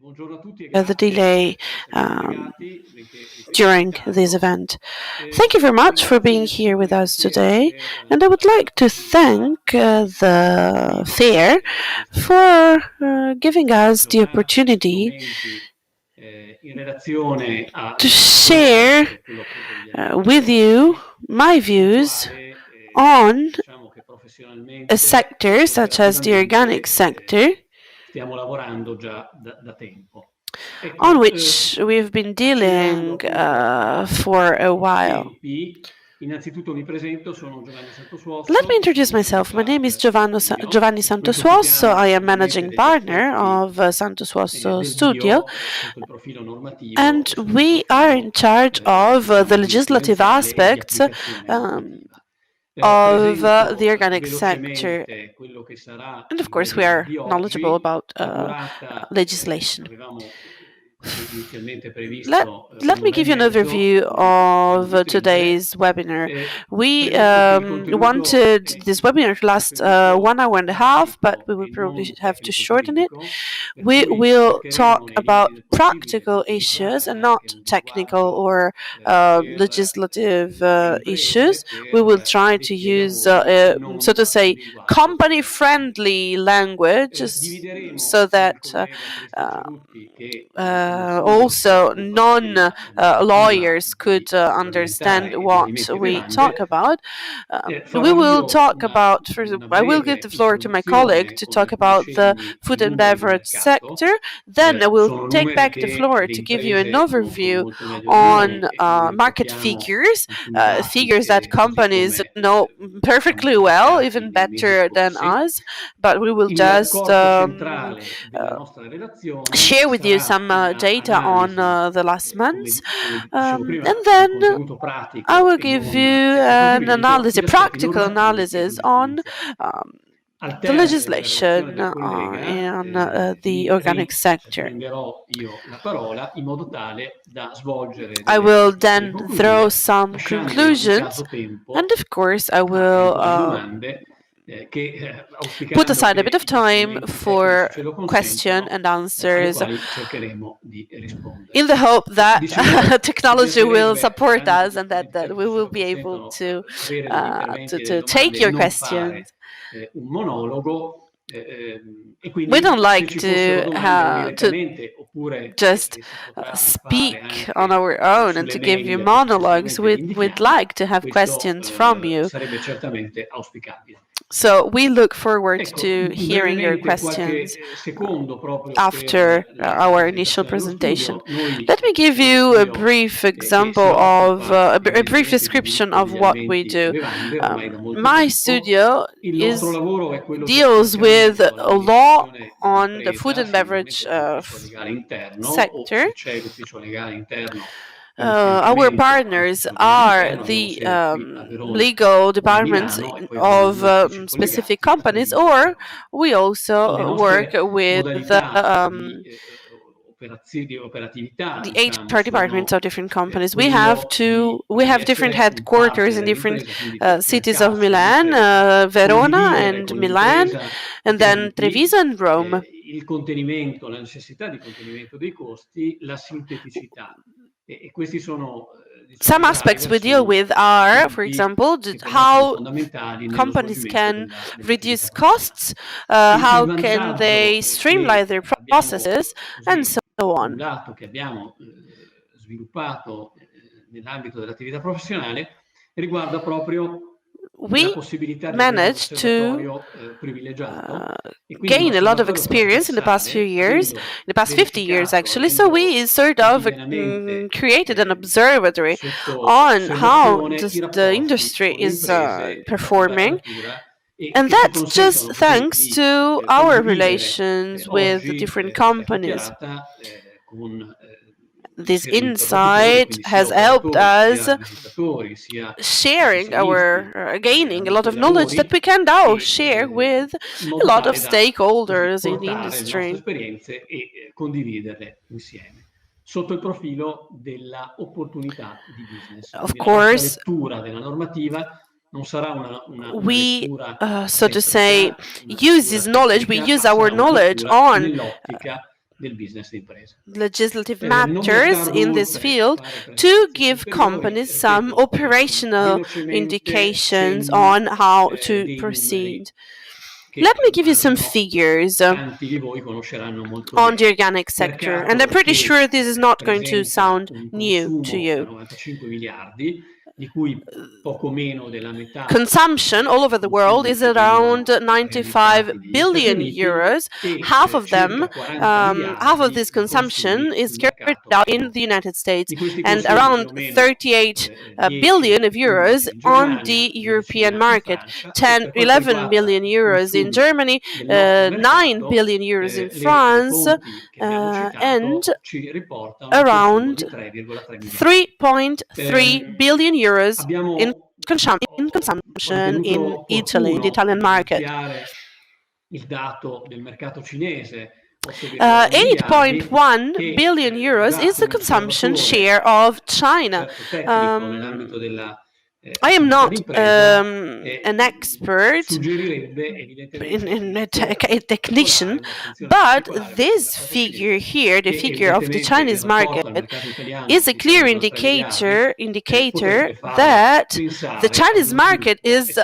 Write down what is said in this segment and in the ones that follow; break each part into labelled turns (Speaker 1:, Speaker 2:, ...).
Speaker 1: the delay during this event. Thank you very much for being here with us today, and I would like to thank the fair for giving us the opportunity to share with you my views on a sector such as the organic sector, on which we've been dealing for a while. Let me introduce myself. My name is Giovanni Santosuosso. I am managing partner of Santosuosso Studio, and we are in charge of the legislative aspects of the organic sector. And of course, we are knowledgeable about legislation. Let me give you an overview of today's webinar. We wanted this webinar to last 1 hour and a half, but we will probably have to shorten it. We will talk about practical issues and not technical or legislative issues. We will try to use, so to say, company-friendly language so that also non-lawyers could understand what we talk about. We will talk about, I will give the floor to my colleague to talk about the food and beverage sector. Then I will take back the floor to give you an overview on market figures, figures that companies know perfectly well, even better than us, but we will just share with you some data on the last months, and then I will give you an analysis, a practical analysis on the legislation in the organic sector. I will then throw some conclusions, and of course I will put aside a bit of time for question and answers in the hope that technology will support us and that we will be able to take your questions. We don't like to just speak on our own and to give you monologues. We'd like to have questions from you. So we look forward to hearing your questions after our initial presentation. Let me give you a brief example of a brief description of what we do. My studio deals with a law on the food and beverage sector. Our partners are the legal departments of specific companies, or we also work with the HR departments of different companies. We have different headquarters in different cities of Milan, Verona and Milan, and then Treviso and Rome. Some aspects we deal with are, for example, how companies can reduce costs, how can they streamline their processes, and so on. We managed to gain a lot of experience in the past few years, in the past 50 years actually, so we sort of created an observatory on how the industry is performing, and that's just thanks to our relations with different companies. This insight has helped us gaining a lot of knowledge that we can now share with a lot of stakeholders in the industry. Of course, we, so to say, use this knowledge, we use our knowledge on legislative matters in this field to give companies some operational indications on how to proceed. Let me give you some figures on the organic sector, and I'm pretty sure this is not going to sound new to you. Consumption all over the world is around 95 billion euros. Half of this consumption is carried out in the United States, and around 38 billion of euros on the European market, 11 billion euros in Germany, 9 billion euros in France, and around 3.3 billion euros in consumption in Italy, in the Italian market. 8.1 billion euros is the consumption share of China. I am not an expert a technician, but this figure here, the figure of the Chinese market, is a clear indicator that the Chinese market is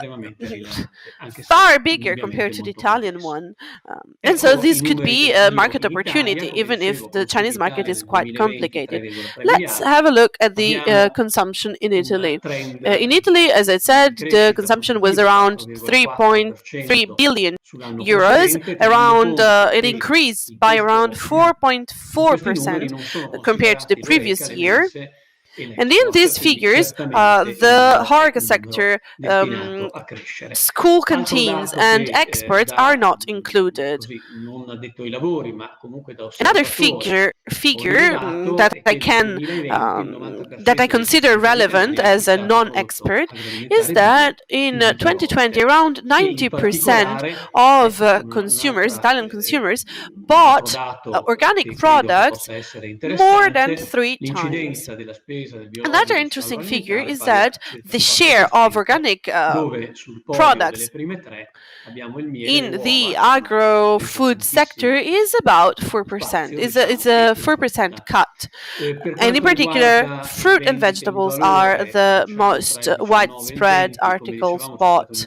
Speaker 1: far bigger compared to the Italian one. And so this could be a market opportunity, even if the Chinese market is quite complicated. Let's have a look at the consumption in Italy. In Italy, as I said, the consumption was around 3.3 billion euros. It increased by around 4.4% compared to the previous year. And in these figures, the HoReCa sector, school canteens and experts are not included. Another figure that I consider relevant as a non-expert is that in 2020, around 90% of Italian consumers, bought organic products more than 3 times. Another interesting figure is that the share of organic products in the agro-food sector is about 4%. It's a 4% cut. And in particular, fruit and vegetables are the most widespread articles bought.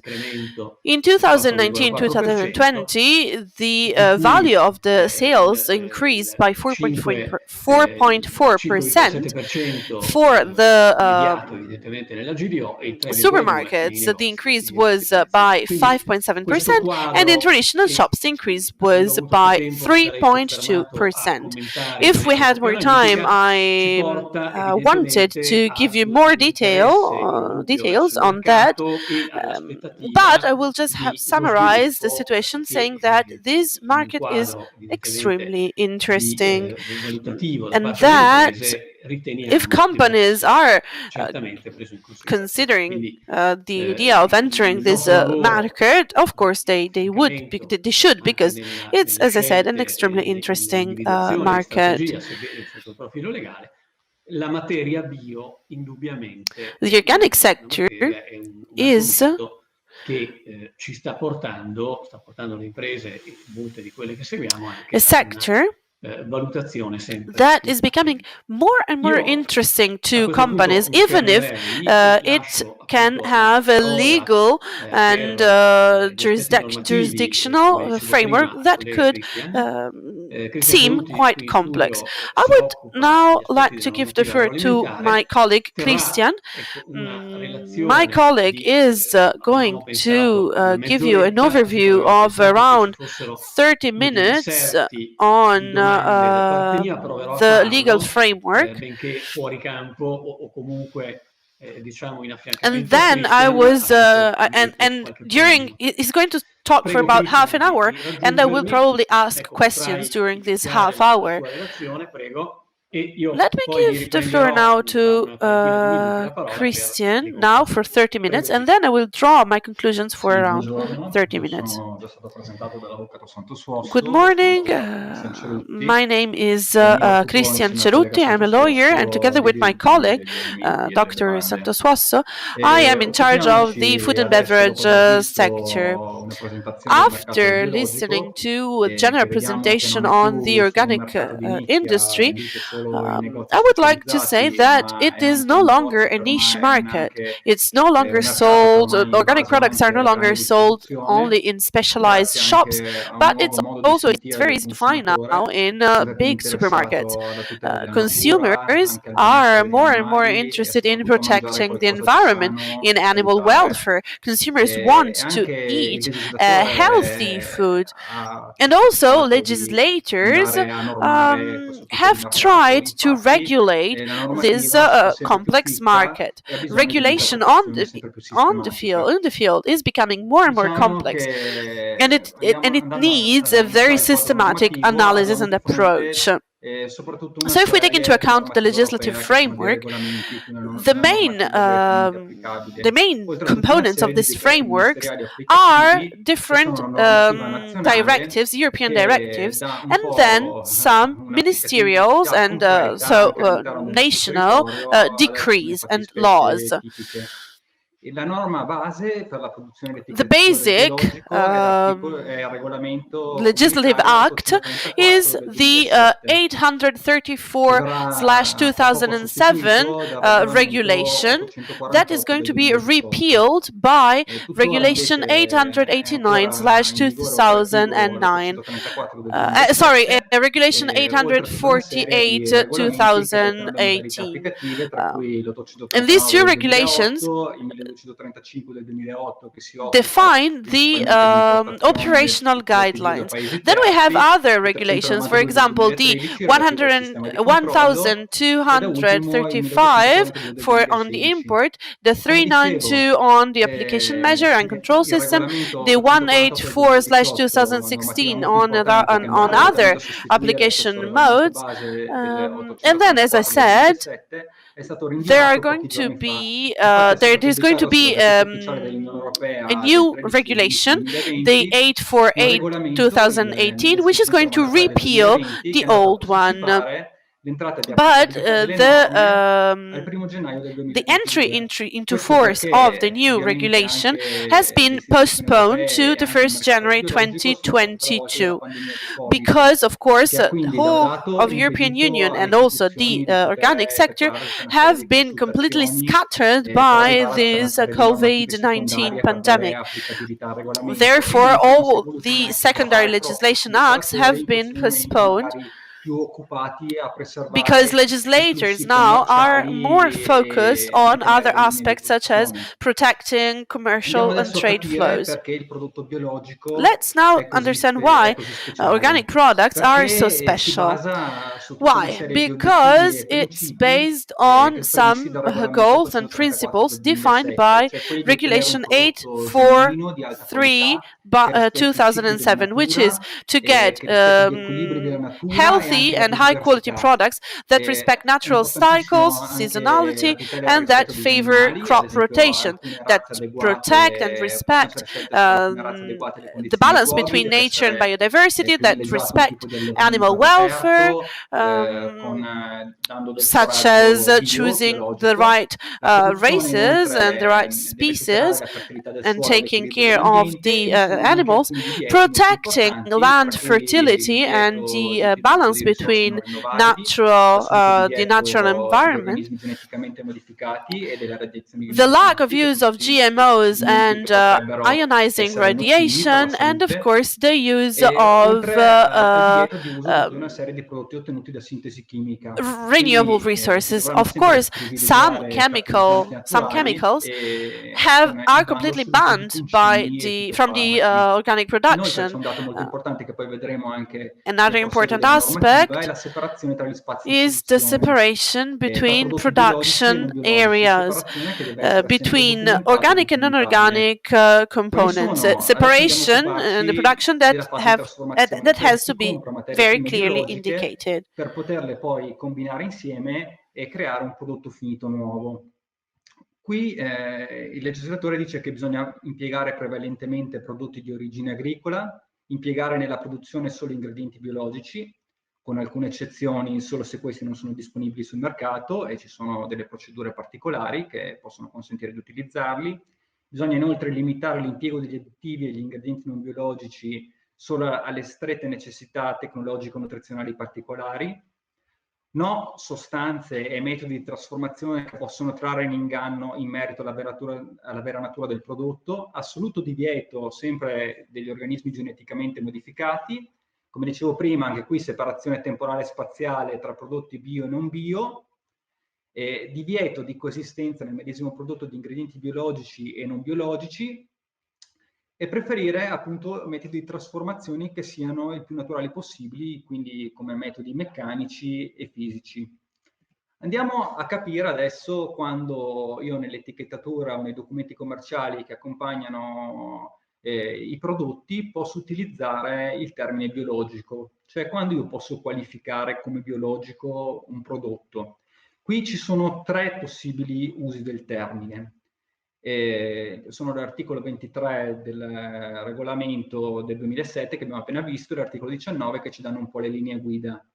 Speaker 1: In 2019-2020, the value of the sales increased by 4.4% for the supermarkets. The increase was by 5.7%, and in traditional shops, the increase was by 3.2%. If we had more time, I wanted to give you more details on that, but I will just summarize the situation saying that this market is extremely interesting, and that if companies are considering the idea of entering this market, of course they should, because it's, as I said, an extremely interesting market. The organic sector is a sector that is becoming more and more interesting to companies, even if it can have a legal and jurisdictional framework that could seem quite complex. I would now like to give the floor to my colleague Christian. My colleague is going to give you an overview of around 30 minutes on the legal framework. And then he's going to talk for about half an hour, and I will probably ask questions during this half hour. Let me give the floor now to Christian now for 30 minutes, and then I will draw my conclusions for
Speaker 2: Sì,
Speaker 1: around
Speaker 2: buongiorno,
Speaker 1: 30
Speaker 2: io
Speaker 1: minutes.
Speaker 2: sono già stato presentato dall'avvocato
Speaker 1: Good
Speaker 2: Santosuosso,
Speaker 1: morning.
Speaker 2: sono Cristian
Speaker 1: My
Speaker 2: Cerutti
Speaker 1: name is
Speaker 2: e mi occupo
Speaker 1: Christian
Speaker 2: insieme al collega
Speaker 1: Cerutti. I'm a lawyer, and
Speaker 2: Santosuosso
Speaker 1: together
Speaker 2: dei
Speaker 1: with my
Speaker 2: diritti
Speaker 1: colleague,
Speaker 2: degli animali e delle
Speaker 1: Dr.
Speaker 2: bande.
Speaker 1: Santosuosso, I am in charge of the
Speaker 2: Occupiamoci
Speaker 1: food and
Speaker 2: adesso, dopo
Speaker 1: beverage
Speaker 2: aver
Speaker 1: sector.
Speaker 2: visto una presentazione del mercato del
Speaker 1: After listening
Speaker 2: biologico,
Speaker 1: to a
Speaker 2: che
Speaker 1: general
Speaker 2: vediamo che
Speaker 1: presentation
Speaker 2: non è
Speaker 1: on the
Speaker 2: più solo un
Speaker 1: organic
Speaker 2: mercato di nicchia
Speaker 1: industry,
Speaker 2: venduto solo in negozi
Speaker 1: I would like to say
Speaker 2: specializzati,
Speaker 1: that
Speaker 2: ma
Speaker 1: it
Speaker 2: è
Speaker 1: is
Speaker 2: anche
Speaker 1: no
Speaker 2: un
Speaker 1: longer
Speaker 2: negozio
Speaker 1: a
Speaker 2: che
Speaker 1: niche
Speaker 2: ormai è
Speaker 1: market.
Speaker 2: anche
Speaker 1: It's no longer
Speaker 2: un mercato che
Speaker 1: sold,
Speaker 2: ormai
Speaker 1: organic
Speaker 2: basa
Speaker 1: products are
Speaker 2: anche
Speaker 1: no
Speaker 2: la
Speaker 1: longer
Speaker 2: grande
Speaker 1: sold only
Speaker 2: distribuzione,
Speaker 1: in specialized
Speaker 2: grazie
Speaker 1: shops,
Speaker 2: anche a un
Speaker 1: but
Speaker 2: nuovo modo di
Speaker 1: it's
Speaker 2: sentire
Speaker 1: very
Speaker 2: del
Speaker 1: easy to find now
Speaker 2: consumatore,
Speaker 1: in
Speaker 2: sempre più
Speaker 1: big supermarkets.
Speaker 2: interessato alla tutela della natura,
Speaker 1: Consumers
Speaker 2: anche al
Speaker 1: are
Speaker 2: benessere degli
Speaker 1: more and more
Speaker 2: animali e
Speaker 1: interested in
Speaker 2: soprattutto a mangiare
Speaker 1: protecting the
Speaker 2: qualcosa di
Speaker 1: environment,
Speaker 2: sano
Speaker 1: in
Speaker 2: e
Speaker 1: animal
Speaker 2: salutare.
Speaker 1: welfare. Consumers
Speaker 2: E
Speaker 1: want to
Speaker 2: anche il
Speaker 1: eat healthy
Speaker 2: legislatore
Speaker 1: food.
Speaker 2: ha
Speaker 1: And also,
Speaker 2: cercato di
Speaker 1: legislators
Speaker 2: andare a normare questo tipo di
Speaker 1: have
Speaker 2: mercato.
Speaker 1: tried to
Speaker 2: Infatti,
Speaker 1: regulate
Speaker 2: la
Speaker 1: this
Speaker 2: normativa si fa sempre più
Speaker 1: complex
Speaker 2: stricta
Speaker 1: market.
Speaker 2: e ha bisogno di
Speaker 1: Regulation
Speaker 2: un'interpretazione sempre più sistematica.
Speaker 1: in the field is becoming more and more
Speaker 2: Diciamo
Speaker 1: complex, and
Speaker 2: che andiamo,
Speaker 1: it
Speaker 2: andando
Speaker 1: needs
Speaker 2: ad
Speaker 1: a very
Speaker 2: analizzare il quadro
Speaker 1: systematic
Speaker 2: normativo,
Speaker 1: analysis
Speaker 2: abbiamo
Speaker 1: and
Speaker 2: di
Speaker 1: approach.
Speaker 2: fronte soprattutto una
Speaker 1: So, if we take into
Speaker 2: serie di
Speaker 1: account the
Speaker 2: normative
Speaker 1: legislative
Speaker 2: europee che sono dei
Speaker 1: framework,
Speaker 2: regolamenti più
Speaker 1: the
Speaker 2: una normativa direttamente
Speaker 1: the
Speaker 2: applicabile,
Speaker 1: main
Speaker 2: oltre a tutta una
Speaker 1: components of
Speaker 2: serie di
Speaker 1: this
Speaker 2: decreti
Speaker 1: framework
Speaker 2: ministeriali
Speaker 1: are
Speaker 2: applicativi che
Speaker 1: different
Speaker 2: sono normativa nazionale
Speaker 1: directives, European
Speaker 2: che
Speaker 1: directives,
Speaker 2: dà un
Speaker 1: and then
Speaker 2: po'
Speaker 1: some
Speaker 2: un'applicatività
Speaker 1: ministerials and
Speaker 2: concreta anche all'interno del nostro
Speaker 1: national
Speaker 2: territorio ad alcune
Speaker 1: decrees and laws.
Speaker 2: fattispecie tipiche. E la norma base per la produzione e
Speaker 1: The
Speaker 2: l'etichettatura del
Speaker 1: basic
Speaker 2: biologico è il regolamento
Speaker 1: legislative
Speaker 2: comunitario
Speaker 1: act
Speaker 2: 834
Speaker 1: is
Speaker 2: del
Speaker 1: the
Speaker 2: 2007, che
Speaker 1: 834
Speaker 2: verrà tra poco
Speaker 1: 2007
Speaker 2: sostituito dal regolamento
Speaker 1: regulation that is
Speaker 2: 848
Speaker 1: going
Speaker 2: del
Speaker 1: to be
Speaker 2: 2018.
Speaker 1: repealed by
Speaker 2: Tuttora
Speaker 1: regulation
Speaker 2: invece è
Speaker 1: 889
Speaker 2: ancora in vigore operativo
Speaker 1: 2009.
Speaker 2: l'834 del 2007,
Speaker 1: Regulation
Speaker 2: oltre a tutta una serie di
Speaker 1: 848
Speaker 2: regolamenti che dettano le modalità
Speaker 1: 2018.
Speaker 2: applicative, tra cui
Speaker 1: And these
Speaker 2: l'839
Speaker 1: two
Speaker 2: del
Speaker 1: regulations
Speaker 2: 2008, il 1235 del 2008 che si occupa
Speaker 1: define the
Speaker 2: principalmente di importazione e
Speaker 1: operational
Speaker 2: distribuzione due
Speaker 1: guidelines.
Speaker 2: paesi
Speaker 1: Then we have
Speaker 2: terzi,
Speaker 1: other
Speaker 2: il decreto
Speaker 1: regulations, for
Speaker 2: normativo del
Speaker 1: example, the
Speaker 2: 2013 relativo al sistema di controllo e da ultimo il
Speaker 1: 1235
Speaker 2: 1242 del
Speaker 1: for on the
Speaker 2: 2016.
Speaker 1: import, the
Speaker 2: Come dicevo,
Speaker 1: 392 on the application measure and control
Speaker 2: il
Speaker 1: system,
Speaker 2: regolamento
Speaker 1: the
Speaker 2: 848 del 2018, una
Speaker 1: 184/2016
Speaker 2: normativa molto importante che andrà
Speaker 1: other
Speaker 2: esattamente a sostituire questo
Speaker 1: application
Speaker 2: regolamento
Speaker 1: modes.
Speaker 2: base del
Speaker 1: And then, as I
Speaker 2: 834 del
Speaker 1: said,
Speaker 2: 2017, è stato rinviato pochi giorni fa. Infatti è stato
Speaker 1: there is going to
Speaker 2: pubblicato sulla
Speaker 1: be
Speaker 2: Gazzetta Ufficiale dell'Unione
Speaker 1: a
Speaker 2: Europea del
Speaker 1: new
Speaker 2: 13/11
Speaker 1: regulation, the
Speaker 2: 2020, un
Speaker 1: 848
Speaker 2: regolamento, il
Speaker 1: 2018, which is
Speaker 2: 1065
Speaker 1: going to
Speaker 2: del
Speaker 1: repeal
Speaker 2: 2020,
Speaker 1: the
Speaker 2: che è andato a
Speaker 1: old one.
Speaker 2: posticipare l'entrata di
Speaker 1: But
Speaker 2: applicabilità delle norme al 1° gennaio del
Speaker 1: the entry
Speaker 2: 2022.
Speaker 1: into
Speaker 2: Questo
Speaker 1: force of the
Speaker 2: perché
Speaker 1: new
Speaker 2: ovviamente
Speaker 1: regulation has
Speaker 2: anche le
Speaker 1: been
Speaker 2: istituzioni
Speaker 1: postponed to
Speaker 2: europee e
Speaker 1: the
Speaker 2: anche il
Speaker 1: 1st
Speaker 2: mercato del
Speaker 1: January
Speaker 2: biologico sono sotto travolti dalla
Speaker 1: 2022,
Speaker 2: pandemia di Covid,
Speaker 1: because, of course,
Speaker 2: che ha
Speaker 1: the
Speaker 2: quindi da un
Speaker 1: whole
Speaker 2: lato
Speaker 1: of European
Speaker 2: impedito
Speaker 1: Union
Speaker 2: alle
Speaker 1: and also the
Speaker 2: istituzioni di
Speaker 1: organic
Speaker 2: poter
Speaker 1: sector
Speaker 2: effettuare tutta una serie
Speaker 1: have
Speaker 2: di
Speaker 1: been completely
Speaker 2: consultazioni
Speaker 1: scattered
Speaker 2: per
Speaker 1: by
Speaker 2: arrivare a tutta una
Speaker 1: this
Speaker 2: serie di normative
Speaker 1: COVID-19
Speaker 2: secondarie per dare
Speaker 1: pandemic.
Speaker 2: applicabilità al regolamento e
Speaker 1: Therefore,
Speaker 2: quindi tutti si è
Speaker 1: all
Speaker 2: voluto
Speaker 1: the
Speaker 2: mettere da
Speaker 1: secondary
Speaker 2: parte
Speaker 1: legislation
Speaker 2: gli
Speaker 1: acts
Speaker 2: operatori
Speaker 1: have
Speaker 2: in
Speaker 1: been
Speaker 2: questo momento
Speaker 1: postponed
Speaker 2: magari più occupati a
Speaker 1: because
Speaker 2: preservare i
Speaker 1: legislators
Speaker 2: flussi
Speaker 1: now are more
Speaker 2: commerciali
Speaker 1: focused
Speaker 2: e
Speaker 1: on other
Speaker 2: mantenere le linee di
Speaker 1: aspects such as
Speaker 2: produzione.
Speaker 1: protecting
Speaker 2: Andiamo
Speaker 1: commercial and
Speaker 2: adesso a
Speaker 1: trade
Speaker 2: capire
Speaker 1: flows.
Speaker 2: perché il prodotto biologico
Speaker 1: Let's now understand
Speaker 2: è
Speaker 1: why
Speaker 2: così
Speaker 1: organic
Speaker 2: speciale.
Speaker 1: products are so
Speaker 2: Perché si
Speaker 1: special.
Speaker 2: basa su tutta una
Speaker 1: Why?
Speaker 2: serie di obiettivi
Speaker 1: Because
Speaker 2: e
Speaker 1: it's
Speaker 2: principi
Speaker 1: based on
Speaker 2: previsti
Speaker 1: some
Speaker 2: dal regolamento
Speaker 1: goals and
Speaker 2: 834
Speaker 1: principles
Speaker 2: del
Speaker 1: defined
Speaker 2: 2007,
Speaker 1: by
Speaker 2: cioè quelli di ottenere un
Speaker 1: Regulation
Speaker 2: prodotto genuino, di alta
Speaker 1: 843
Speaker 2: qualità, che rispetti i cicli della
Speaker 1: 2007, which is
Speaker 2: natura,
Speaker 1: to get
Speaker 2: che rispetti gli equilibri della natura e
Speaker 1: healthy
Speaker 2: anche la
Speaker 1: and high quality
Speaker 2: biodiversità.
Speaker 1: products that respect
Speaker 2: È
Speaker 1: natural cycles,
Speaker 2: importantissimo anche la
Speaker 1: seasonality,
Speaker 2: tutela e il
Speaker 1: and that
Speaker 2: rispetto degli
Speaker 1: favor
Speaker 2: animali, ad
Speaker 1: crop
Speaker 2: esempio
Speaker 1: rotation,
Speaker 2: alcune
Speaker 1: that
Speaker 2: razze
Speaker 1: protect and
Speaker 2: adeguate possono
Speaker 1: respect
Speaker 2: essere scelte solo alcune razze adeguate alle
Speaker 1: the
Speaker 2: condizioni
Speaker 1: balance
Speaker 2: attuali,
Speaker 1: between
Speaker 2: deve
Speaker 1: nature and
Speaker 2: essere
Speaker 1: biodiversity, that
Speaker 2: privilegiato un
Speaker 1: respect
Speaker 2: tipo di allevamento
Speaker 1: animal welfare,
Speaker 2: all'aperto, dando del
Speaker 1: such as
Speaker 2: foraggio bio,
Speaker 1: choosing the
Speaker 2: biologico.
Speaker 1: right
Speaker 2: La produzione
Speaker 1: races and the right
Speaker 2: inoltre deve tutelare
Speaker 1: species
Speaker 2: la fertilità del
Speaker 1: and
Speaker 2: suolo e
Speaker 1: taking
Speaker 2: l'equilibrio
Speaker 1: care of
Speaker 2: dell'ambiente e
Speaker 1: the
Speaker 2: include anche
Speaker 1: animals,
Speaker 2: alcuni divieti molto
Speaker 1: protecting
Speaker 2: importanti,
Speaker 1: land
Speaker 2: tra cui il
Speaker 1: fertility and
Speaker 2: divieto di
Speaker 1: the
Speaker 2: utilizzo
Speaker 1: balance
Speaker 2: di risorse
Speaker 1: between
Speaker 2: non rinnovabili,
Speaker 1: the natural
Speaker 2: degli
Speaker 1: environment.
Speaker 2: organismi geneticamente modificati e delle radiazioni
Speaker 1: The lack of
Speaker 2: ionizanti, che
Speaker 1: use
Speaker 2: sono
Speaker 1: of
Speaker 2: tutti
Speaker 1: GMOs
Speaker 2: elementi
Speaker 1: and
Speaker 2: che potrebbero
Speaker 1: ionizing
Speaker 2: essere nocivi per la
Speaker 1: radiation, and of
Speaker 2: salute,
Speaker 1: course the use
Speaker 2: e
Speaker 1: of
Speaker 2: oltre al divieto di uso di tutta una serie di prodotti ottenuti da sintesi chimica.
Speaker 1: renewable
Speaker 2: Quindi si
Speaker 1: resources.
Speaker 2: dovranno
Speaker 1: Of
Speaker 2: sempre
Speaker 1: course,
Speaker 2: privilegiare fertilizzanti
Speaker 1: some
Speaker 2: naturali
Speaker 1: chemicals
Speaker 2: e
Speaker 1: have
Speaker 2: con il
Speaker 1: are
Speaker 2: bando
Speaker 1: completely
Speaker 2: solo di
Speaker 1: banned by
Speaker 2: concimi e
Speaker 1: the from the organic
Speaker 2: Inoltre c'è
Speaker 1: production.
Speaker 2: un dato molto importante che poi vedremo anche nel
Speaker 1: Another
Speaker 2: prosieguo
Speaker 1: important
Speaker 2: della normativa, è
Speaker 1: aspect
Speaker 2: la separazione tra gli spazi di
Speaker 1: is the
Speaker 2: produzione
Speaker 1: separation
Speaker 2: tra
Speaker 1: between
Speaker 2: prodotti biologici e
Speaker 1: production
Speaker 2: non biologici,
Speaker 1: areas,
Speaker 2: separazione che deve essere sempre
Speaker 1: between
Speaker 2: documentata e
Speaker 1: organic and
Speaker 2: documentabile.
Speaker 1: non-organic
Speaker 2: Quali
Speaker 1: components.
Speaker 2: sono? Adesso andiamo a
Speaker 1: Separation in the
Speaker 2: occuparci
Speaker 1: production
Speaker 2: della fase di trasformazione,
Speaker 1: that
Speaker 2: cioè
Speaker 1: has
Speaker 2: si
Speaker 1: to be
Speaker 2: compra materie
Speaker 1: very
Speaker 2: prime
Speaker 1: clearly
Speaker 2: biologiche
Speaker 1: indicated.
Speaker 2: per poterle poi combinare insieme e creare un prodotto finito nuovo. Qui il legislatore dice che bisogna impiegare prevalentemente prodotti di origine agricola, impiegare nella produzione solo ingredienti biologici, con alcune eccezioni solo se questi non sono disponibili sul mercato e ci sono delle procedure particolari che possono consentire di utilizzarli. Bisogna inoltre limitare l'impiego degli additivi e degli ingredienti non biologici solo alle strette necessità tecnologico-nutrizionali particolari. No sostanze e metodi di trasformazione che possono trarre in inganno in merito alla vera natura del prodotto. Assoluto divieto sempre degli organismi geneticamente modificati. Come dicevo prima, anche qui separazione temporale e spaziale tra prodotti bio e non bio. Divieto di coesistenza nel medesimo prodotto di ingredienti biologici e non biologici, e preferire appunto metodi di trasformazione che siano il più naturali possibili, quindi come metodi meccanici e fisici. Andiamo a capire adesso quando io nell'etichettatura o nei documenti commerciali che accompagnano i prodotti posso utilizzare il termine biologico, cioè quando io posso qualificare come biologico un prodotto. Qui ci sono tre possibili usi del termine. Sono l'articolo 23 del regolamento del 2007 che abbiamo appena visto e l'articolo 19 che ci danno un po' le linee guida.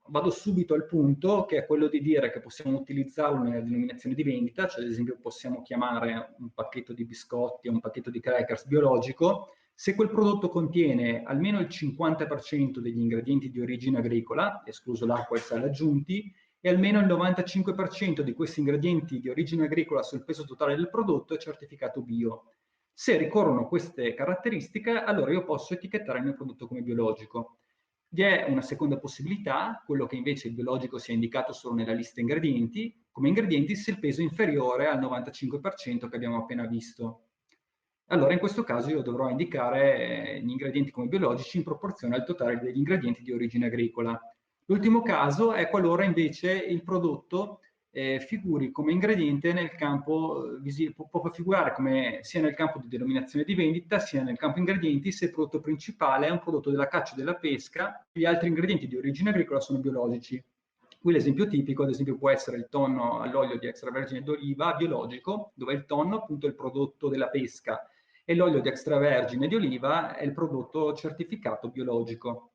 Speaker 2: Vado subito al punto, che è quello di dire che possiamo utilizzarlo nella denominazione di vendita, cioè ad esempio possiamo chiamare un pacchetto di biscotti o un pacchetto di crackers biologico se quel prodotto contiene almeno il 50% degli ingredienti di origine agricola, escluso l'acqua e il sale aggiunti, e almeno il 95% di questi ingredienti di origine agricola sul peso totale del prodotto è certificato bio. Se ricorrono queste caratteristiche, allora io posso etichettare il mio prodotto come biologico. Vi è una seconda possibilità, quello che invece il biologico sia indicato solo nella lista ingredienti, come ingredienti se il peso è inferiore al 95% che abbiamo appena visto. Allora in questo caso io dovrò indicare gli ingredienti come biologici in proporzione al totale degli ingredienti di origine agricola. L'ultimo caso è qualora invece il prodotto figuri come ingrediente nel campo, può figurare come sia nel campo di denominazione di vendita sia nel campo ingredienti se il prodotto principale è un prodotto della caccia e della pesca, gli altri ingredienti di origine agricola sono biologici. Qui l'esempio tipico, ad esempio, può essere il tonno all'olio di extravergine d'oliva biologico, dove il tonno appunto è il prodotto della pesca e l'olio di extravergine di oliva è il prodotto certificato biologico.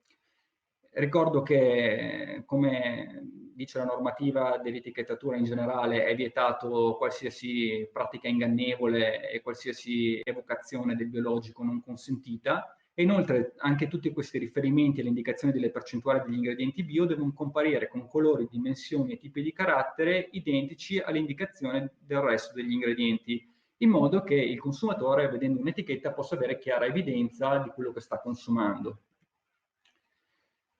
Speaker 2: Ricordo che, come dice la normativa dell'etichettatura in generale, è vietato qualsiasi pratica ingannevole e qualsiasi evocazione del biologico non consentita. E inoltre anche tutti questi riferimenti alle indicazioni delle percentuali degli ingredienti bio devono comparire con colori, dimensioni e tipi di carattere identici alle indicazioni del resto degli ingredienti, in modo che il consumatore, vedendo un'etichetta, possa avere chiara evidenza di quello che sta consumando.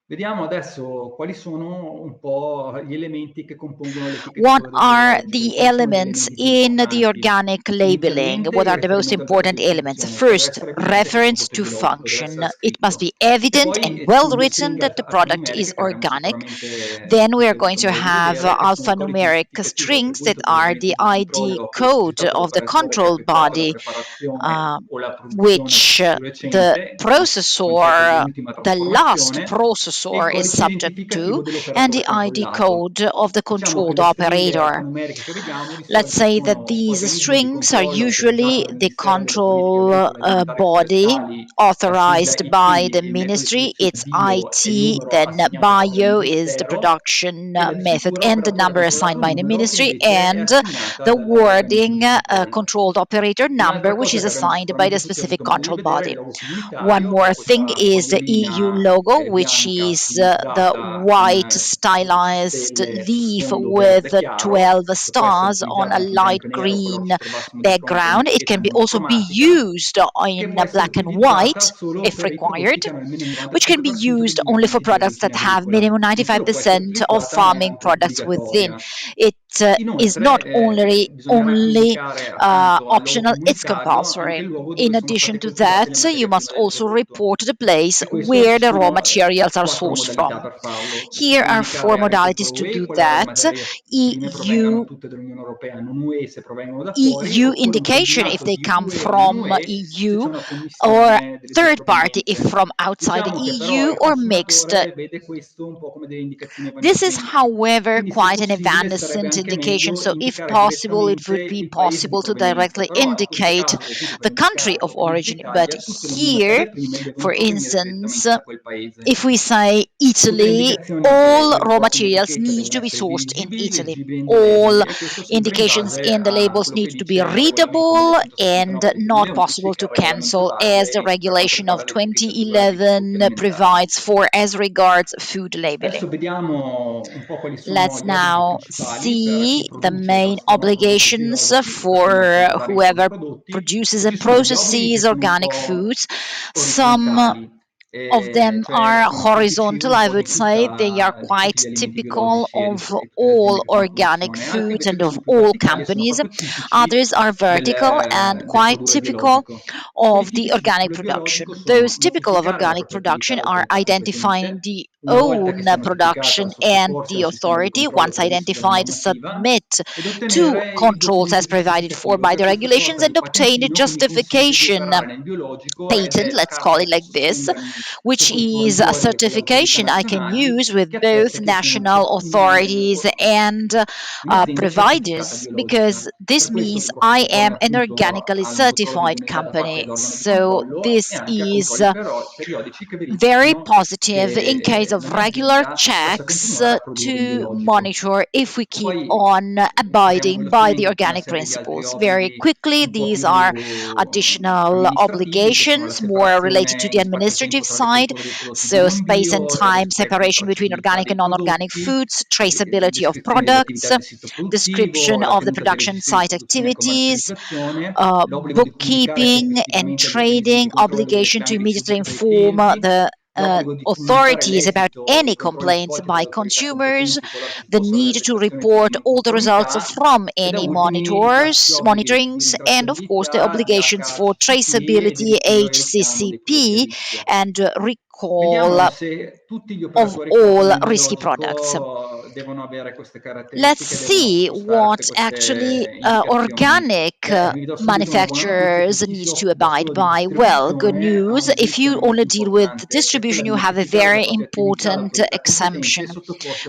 Speaker 2: Vediamo adesso quali sono un po' gli elementi che compongono
Speaker 3: What
Speaker 2: l'etichettatura del
Speaker 3: are
Speaker 2: biologico,
Speaker 3: the
Speaker 2: quali sono gli
Speaker 3: elements
Speaker 2: elementi più
Speaker 3: in the
Speaker 2: importanti.
Speaker 3: organic labeling?
Speaker 2: Inizialmente
Speaker 3: What
Speaker 2: il
Speaker 3: are the most
Speaker 2: riferimento al prezzo
Speaker 3: important
Speaker 2: di
Speaker 3: elements?
Speaker 2: produzione, cioè deve
Speaker 3: First,
Speaker 2: essere evidente che il
Speaker 3: reference
Speaker 2: prodotto è
Speaker 3: to
Speaker 2: biologico, deve
Speaker 3: function.
Speaker 2: essere
Speaker 3: It must be
Speaker 2: scritto. E
Speaker 3: evident and
Speaker 2: poi ci
Speaker 3: well
Speaker 2: sono due
Speaker 3: written
Speaker 2: stringhe
Speaker 3: that the product is
Speaker 2: alfanumeriche che avremo
Speaker 3: organic.
Speaker 2: sicuramente
Speaker 3: Then we are
Speaker 2: tutti
Speaker 3: going
Speaker 2: avuto
Speaker 3: to
Speaker 2: modo di
Speaker 3: have
Speaker 2: vedere, che sono i codici di
Speaker 3: alphanumeric
Speaker 2: etichettatura
Speaker 3: strings that
Speaker 2: attribuito
Speaker 3: are
Speaker 2: dall'agente
Speaker 3: the
Speaker 2: di controllo
Speaker 3: ID
Speaker 2: dopo
Speaker 3: code
Speaker 2: l'esplicitato
Speaker 3: of the
Speaker 2: dell'operatore che ha
Speaker 3: control
Speaker 2: effettuato la
Speaker 3: body,
Speaker 2: preparazione
Speaker 3: uh,
Speaker 2: o la produzione
Speaker 3: which
Speaker 2: più
Speaker 3: the
Speaker 2: recente, concetto di
Speaker 3: processor,
Speaker 2: ultima
Speaker 3: the last
Speaker 2: trasformazione, e il
Speaker 3: processor is
Speaker 2: codice
Speaker 3: subject
Speaker 2: identificativo
Speaker 3: to, and
Speaker 2: dell'operatore
Speaker 3: the ID
Speaker 2: controllato.
Speaker 3: code of the
Speaker 2: Diciamo che
Speaker 3: controlled
Speaker 2: le stringhe
Speaker 3: operator.
Speaker 2: alfanumeriche che vediamo di
Speaker 3: Let's
Speaker 2: solito
Speaker 3: say that
Speaker 2: sono
Speaker 3: these
Speaker 2: organismo di
Speaker 3: strings are
Speaker 2: controllo autorizzato
Speaker 3: usually
Speaker 2: dal
Speaker 3: the
Speaker 2: Ministero delle Politiche
Speaker 3: control
Speaker 2: Agricole Alimentari e
Speaker 3: body
Speaker 2: Forestali, sigla
Speaker 3: authorized
Speaker 2: IT,
Speaker 3: by the
Speaker 2: il metodo di
Speaker 3: ministry.
Speaker 2: produzione
Speaker 3: It's
Speaker 2: bio e il
Speaker 3: IT,
Speaker 2: numero
Speaker 3: then
Speaker 2: assegnato proprio dal
Speaker 3: bio is the
Speaker 2: Ministero,
Speaker 3: production
Speaker 2: e la
Speaker 3: method,
Speaker 2: dicitura
Speaker 3: and the
Speaker 2: operatore
Speaker 3: number assigned
Speaker 2: controllato
Speaker 3: by the
Speaker 2: numero che
Speaker 3: ministry,
Speaker 2: invece è
Speaker 3: and
Speaker 2: assegnata
Speaker 3: the
Speaker 2: dall'organismo
Speaker 3: wording
Speaker 2: di controllo.
Speaker 3: controlled operator
Speaker 2: Un'altra
Speaker 3: number, which
Speaker 2: cosa
Speaker 3: is
Speaker 2: che avremo
Speaker 3: assigned by the
Speaker 2: sicuramente tutti
Speaker 3: specific
Speaker 2: avuto modo di
Speaker 3: control
Speaker 2: vedere è il
Speaker 3: body.
Speaker 2: logo
Speaker 3: One
Speaker 2: comunitario, che è
Speaker 3: more thing
Speaker 2: questa
Speaker 3: is the EU
Speaker 2: fogliolina
Speaker 3: logo, which
Speaker 2: bianca
Speaker 3: is the
Speaker 2: stilizzata con
Speaker 3: white
Speaker 2: 12
Speaker 3: stylized
Speaker 2: stelle su
Speaker 3: leaf
Speaker 2: sfondo
Speaker 3: with
Speaker 2: verde chiaro,
Speaker 3: 12
Speaker 2: che può essere
Speaker 3: stars on
Speaker 2: utilizzato
Speaker 3: a
Speaker 2: anche in
Speaker 3: light
Speaker 2: bianco e nero qualora
Speaker 3: green
Speaker 2: ci trovassimo di fronte a
Speaker 3: background. It
Speaker 2: un'etichetta
Speaker 3: can be also be
Speaker 2: monocromatica,
Speaker 3: used
Speaker 2: che
Speaker 3: in
Speaker 2: può essere
Speaker 3: black and
Speaker 2: utilizzata
Speaker 3: white
Speaker 2: solo
Speaker 3: if
Speaker 2: per i prodotti
Speaker 3: required,
Speaker 2: che hanno almeno il
Speaker 3: which can be
Speaker 2: 95%
Speaker 3: used
Speaker 2: degli
Speaker 3: only for
Speaker 2: ingredienti di
Speaker 3: products
Speaker 2: origine
Speaker 3: that have
Speaker 2: agricola.
Speaker 3: minimum
Speaker 2: Non solo può essere
Speaker 3: 95% of
Speaker 2: utilizzata, ma è
Speaker 3: farming
Speaker 2: anche
Speaker 3: products within
Speaker 2: obbligatoria.
Speaker 3: it. is not only optional, it's compulsory. In addition to that, you must also report the place where the raw materials are sourced from. Here are four modalities to do that. EU EU indication if they come from EU, or third party if from outside the EU, or mixed. This is, however, quite an evanescent indication, so if possible, it would be possible to directly indicate the country of origin. But here, for instance, if we say Italy, all raw materials need to be sourced in Italy. All indications in the labels need to be readable and not possible to cancel, as the regulation of 2011 provides for as regards food labeling. Let's now see the main obligations for whoever produces and processes organic foods. Some of them are horizontal, I would say. They are quite typical of all organic foods and of all companies. Others are vertical and quite typical of the organic production. Those typical of organic production are identifying the own production and the authority, once identified, submit to controls as provided for by the regulations and obtain a justification patent, let's call it like this, which is a certification I can use with both national authorities and providers, because this means I am an organically certified company. So this is very positive in case of regular checks to monitor if we keep on abiding by the organic principles. Very quickly, these are additional obligations more related to the administrative side, so space and time separation between organic and non-organic foods, traceability of products, description of the production site activities, bookkeeping and trading, obligation to immediately inform the authorities about any complaints by consumers, the need to report all the results from any monitorings, and of course the obligations for traceability, HCCP, and recall of all risky products. Let's see what actually organic manufacturers need to abide by. Well, good news. If you only deal with distribution, you have a very important exemption,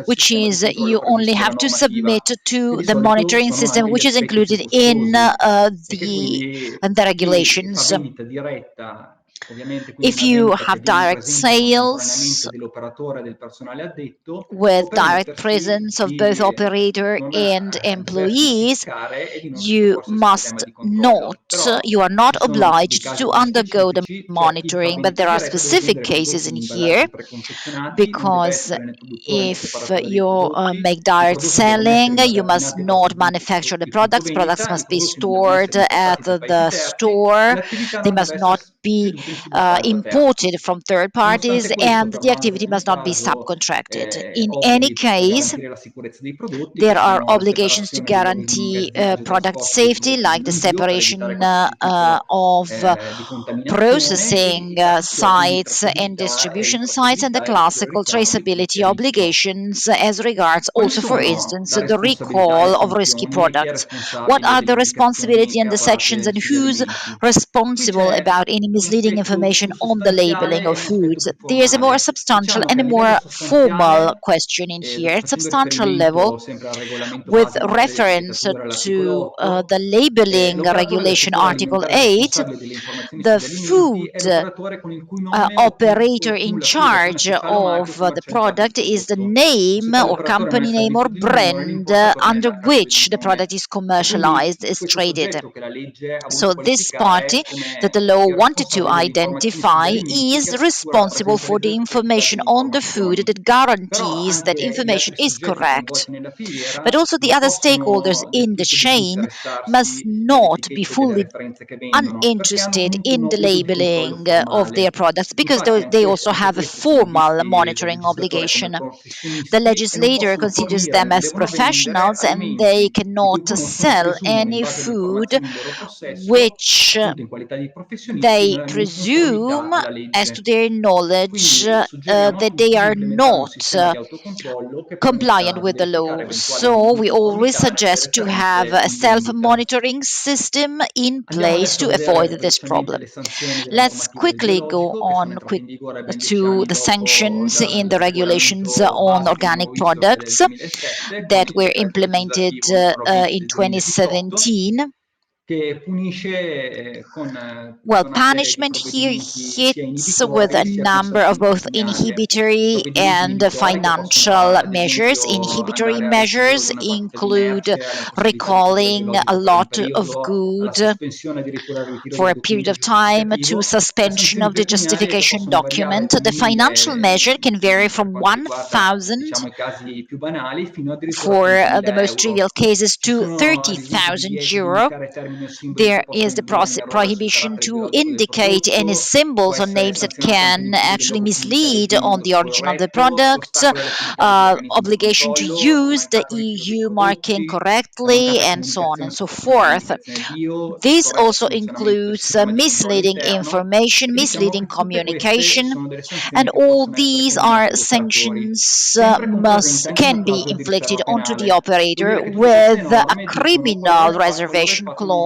Speaker 3: which is you only have to submit to the monitoring system, which is included in the regulations. If you have direct sales with direct presence of both operator and employees, you are not obliged to undergo the monitoring, but there are specific cases in here, because if you make direct selling, you must not manufacture the products. Products must be stored at the store. They must not be imported from third parties, and the activity must not be subcontracted. In any case, there are obligations to guarantee product safety, like the separation of processing sites and distribution sites, and the classical traceability obligations as regards also, for instance, the recall of risky products. What are the responsibility and the sections, and who's responsible about any misleading information on the labeling of foods? There's a more substantial and a more formal question in here. At substantial level, with reference to the labeling regulation article 8, the food operator in charge of the product is the name or company name or brand under which the product is commercialized, is traded. So this party that the law wanted to identify is responsible for the information on the food that guarantees that information is correct. But also the other stakeholders in the chain must not be fully uninterested in the labeling of their products because they also have a formal monitoring obligation. The legislator considers them as professionals and they cannot sell any food which they presume, as to their knowledge, that they are not compliant with the law. So we always suggest to have a self-monitoring system in place to avoid this problem. Let's quickly go on to the sanctions in the regulations on organic products that were implemented in 2017. Well, punishment here hits with a number of both inhibitory and financial measures. Inhibitory measures include recalling a lot of goods for a period of time to suspension of the justification document. The financial measure can vary from 1,000 for the most trivial cases to 30,000 euro. There is the prohibition to indicate any symbols or names that can actually mislead on the origin of the product, obligation to use the EU marking correctly, and so on and so forth. This also includes misleading information, misleading communication, and all these are sanctions can be inflicted onto the operator with a criminal reservation clause.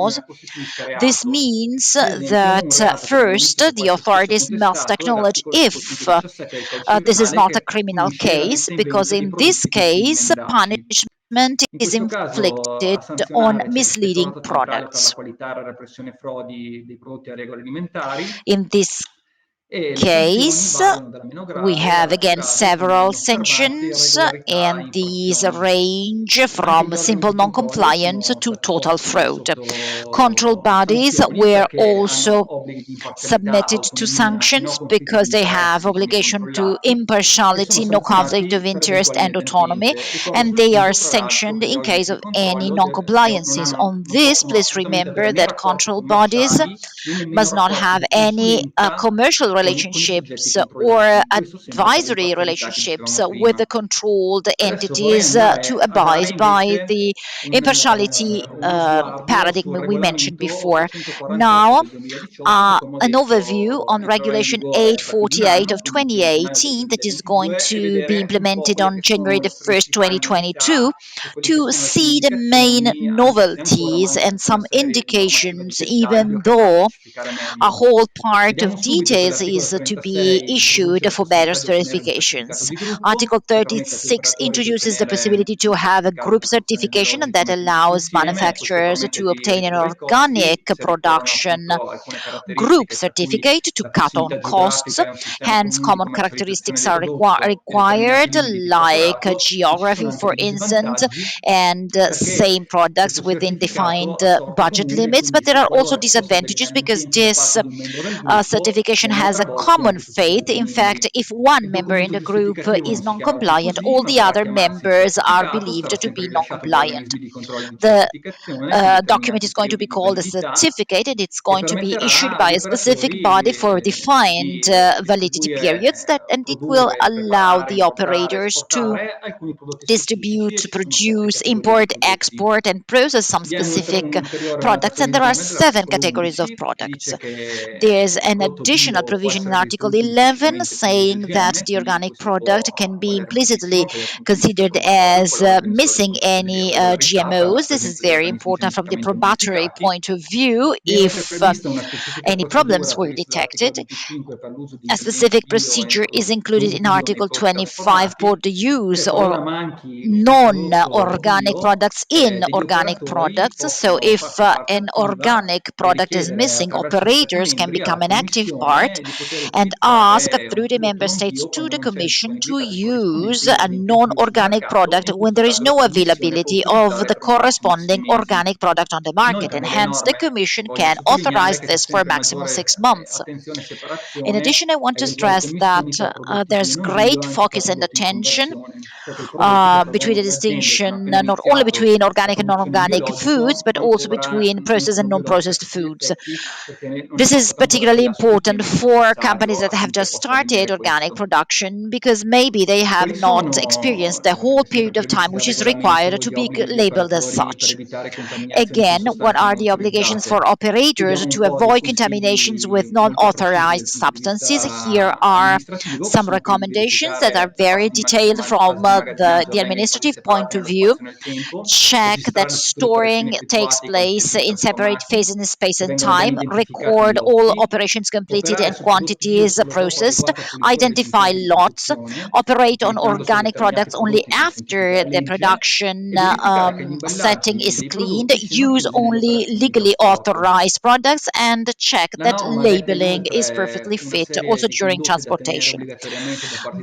Speaker 3: This means that first the authorities must acknowledge if this is not a criminal case, because in this case punishment is inflicted on misleading products. In this case, we have again several sanctions, and these range from simple non-compliance to total fraud. Control bodies were also submitted to sanctions because they have obligation to impartiality, no conflict of interest, and autonomy, and they are sanctioned in case of any non-compliances. On this, please remember that control bodies must not have any commercial relationships or advisory relationships with the controlled entities to abide by the impartiality paradigm we mentioned before. Now, an overview on Regulation 848 of 2018 that is going to be implemented on January the 1st, 2022, to see the main novelties and some indications, even though a whole part of details is to be issued for better specifications. Article 36 introduces the possibility to have a group certification, and that allows manufacturers to obtain an organic production group certificate to cut on costs. Hence, common characteristics are required, like geography, for instance, and same products within defined budget limits. But there are also disadvantages because this certification has a common fate. In fact, if one member in the group is non-compliant, all the other members are believed to be non-compliant. The document is going to be called a certificate, and it's going to be issued by a specific body for defined validity periods, and it will allow the operators to distribute, produce, import, export, and process some specific products. And there are 7 categories of products. There's an additional provision in Article 11 saying that the organic product can be implicitly considered as missing any GMOs. This is very important from the probatory point of view. If any problems were detected, a specific procedure is included in Article 25 for the use or non-organic products in organic products. So if an organic product is missing, operators can become an active part and ask through the member states to the Commission to use a non-organic product when there is no availability of the corresponding organic product on the market, and hence the Commission can authorize this for a maximum of 6 months. In addition, I want to stress that there's great focus and attention between the distinction not only between organic and non-organic foods, but also between processed and non-processed foods. This is particularly important for companies that have just started organic production because maybe they have not experienced the whole period of time which is required to be labeled as such. Again, what are the obligations for operators to avoid contaminations with non-authorized substances? Here are some recommendations that are very detailed from the administrative point of view. Check that storing takes place in separate phases in space and time. Record all operations completed and quantities processed. Identify lots. Operate on organic products only after the production setting is cleaned. Use only legally authorized products and check that labeling is perfectly fit also during transportation.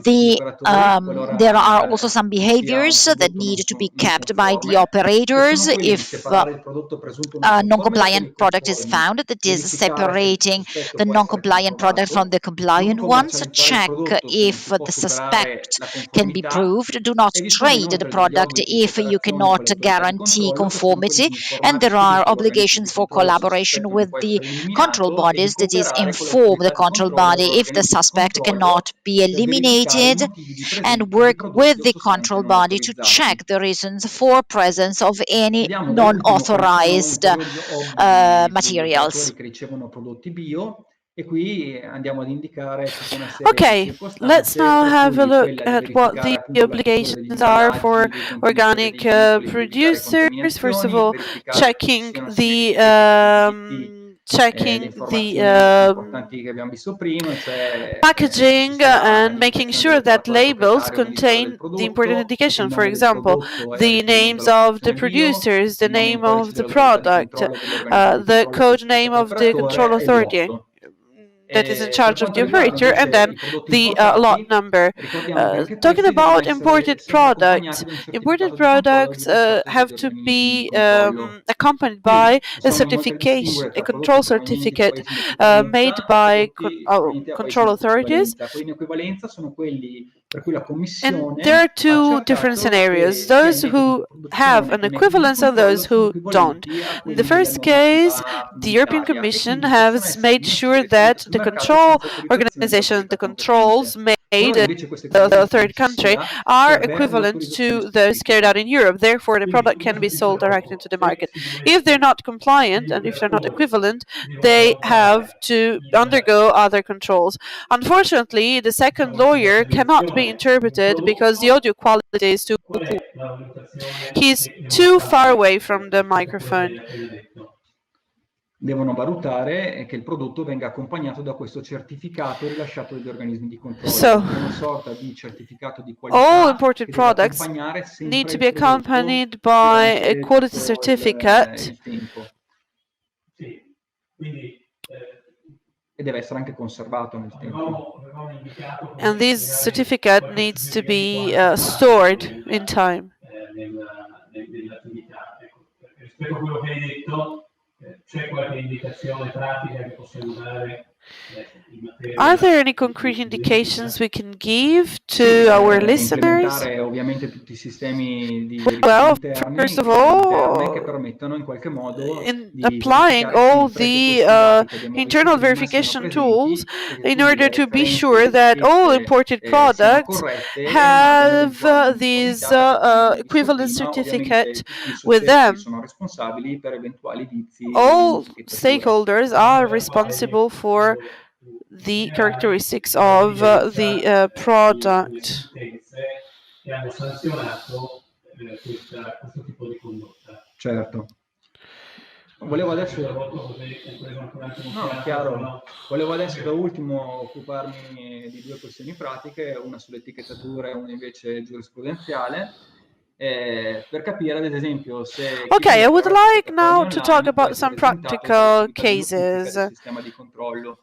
Speaker 3: There are also some behaviors that need to be kept by the operators if a non-compliant product is found, that is separating the non-compliant product from the compliant ones. Check if the suspect can be proved. Do not trade the product if you cannot guarantee conformity, and there are obligations for collaboration with the control bodies, that is inform the control body if the suspect cannot be eliminated, and work with the control body to check the reasons for presence of any non-authorized materials.
Speaker 1: Okay, let's now have a look at what the obligations are for organic producers. First of all, checking the packaging and making sure that labels contain the important indication. For example, the names of the producers, the name of the product, the code name of the control authority that is in charge of the operator, and then the lot number. Talking about imported products have to be accompanied by a certification, a control certificate made by control authorities. And there are two different scenarios: those who have an equivalence and those who don't. In the first case, the European Commission has made sure that the control organization, the controls made in the third country, are equivalent to those carried out in Europe. Therefore, the product can be sold directly to the market. If they're not compliant and if they're not equivalent, they have to undergo other controls. Unfortunately, the second lawyer cannot be interpreted because the audio quality is too poor. He's too far away from the microphone.
Speaker 2: Devono valutare che il prodotto venga accompagnato da questo certificato rilasciato dagli organismi di controllo, una sorta di certificato di qualità.
Speaker 1: All imported products need to be accompanied by a quality certificate.
Speaker 2: E deve essere anche conservato nel tempo.
Speaker 1: And this certificate needs to be stored in time.
Speaker 4: Rispetto a quello che hai detto, c'è qualche indicazione pratica che possiamo dare?
Speaker 1: Are there any concrete indications we can give to our listeners? Well, first of all, in applying all the internal verification tools in order to be sure that all imported products have this equivalent certificate with them. All stakeholders are responsible for the characteristics of the product.
Speaker 2: Certo. Volevo adesso da ultimo occuparmi di due questioni pratiche, una sull'etichettatura e una invece giurisprudenziale. Per capire ad esempio se
Speaker 1: Okay, I would like now to talk about some practical cases.
Speaker 2: sistema di controllo.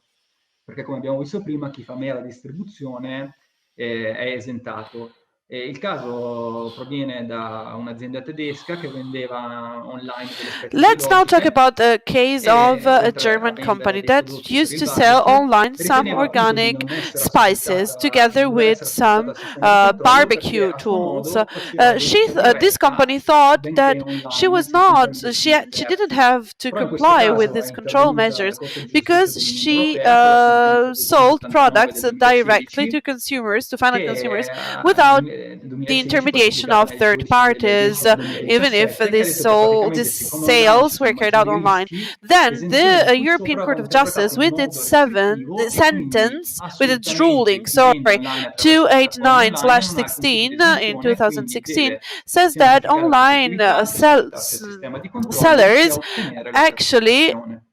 Speaker 2: perché come abbiamo visto prima chi fa mera distribuzione è esentato. Il caso proviene da un'azienda tedesca che vendeva online delle specie
Speaker 1: Let's now talk
Speaker 2: biologiche
Speaker 1: about a case of a
Speaker 2: oltre a
Speaker 1: German
Speaker 2: vendere
Speaker 1: company
Speaker 2: dei
Speaker 1: that
Speaker 2: prodotti per
Speaker 1: used
Speaker 2: il
Speaker 1: to sell
Speaker 2: barbecue,
Speaker 1: online some
Speaker 2: riteneva appunto di
Speaker 1: organic
Speaker 2: non essere
Speaker 1: spices
Speaker 2: assoggettata, di
Speaker 1: together
Speaker 2: non dover
Speaker 1: with
Speaker 2: essere
Speaker 1: some
Speaker 2: assoggettata al sistema di controllo perché
Speaker 1: barbecue
Speaker 2: a suo
Speaker 1: tools.
Speaker 2: modo faceva vendita
Speaker 1: This
Speaker 2: diretta
Speaker 1: company thought
Speaker 2: benché
Speaker 1: that she
Speaker 2: online
Speaker 1: was
Speaker 2: senza
Speaker 1: not,
Speaker 2: intermediazioni
Speaker 1: she didn't
Speaker 2: esterne.
Speaker 1: have to
Speaker 2: Però in questo
Speaker 1: comply with
Speaker 2: caso è
Speaker 1: these control
Speaker 2: intervenuta la
Speaker 1: measures
Speaker 2: Corte di Giustizia
Speaker 1: because
Speaker 2: dell'Unione
Speaker 1: she
Speaker 2: Europea con la sentenza
Speaker 1: sold
Speaker 2: 279 del
Speaker 1: products directly
Speaker 2: 2016
Speaker 1: to consumers, to final consumers,
Speaker 2: che
Speaker 1: without
Speaker 2: nel
Speaker 1: the
Speaker 2: 2016 poi
Speaker 1: intermediation
Speaker 2: pubblicata
Speaker 1: of
Speaker 2: nel
Speaker 1: third
Speaker 2: 12 del 10
Speaker 1: parties,
Speaker 2: del
Speaker 1: even if
Speaker 2: 2017, che ha detto che praticamente
Speaker 1: these
Speaker 2: siccome online ci
Speaker 1: sales were
Speaker 2: sono
Speaker 1: carried out
Speaker 2: maggiori
Speaker 1: online.
Speaker 2: rischi,
Speaker 1: Then
Speaker 2: l'esenzione
Speaker 1: the
Speaker 2: di cui
Speaker 1: European
Speaker 2: sopra va
Speaker 1: Court of Justice,
Speaker 2: interpretata in
Speaker 1: with its
Speaker 2: modo restrittivo e quindi
Speaker 1: sentence, with its
Speaker 2: assolutamente
Speaker 1: ruling,
Speaker 2: chi vende
Speaker 1: sorry,
Speaker 2: online attraverso piattaforme online non ha alcun tipo di
Speaker 1: 289/16 in
Speaker 2: esenzione, quindi
Speaker 1: 2016,
Speaker 2: deve
Speaker 1: says
Speaker 2: sia
Speaker 1: that
Speaker 2: notificare la propria
Speaker 1: online
Speaker 2: attività, sia soggettarsi al sistema di controllo, sia
Speaker 1: sellers
Speaker 2: ottenere la
Speaker 1: actually
Speaker 2: certificazione.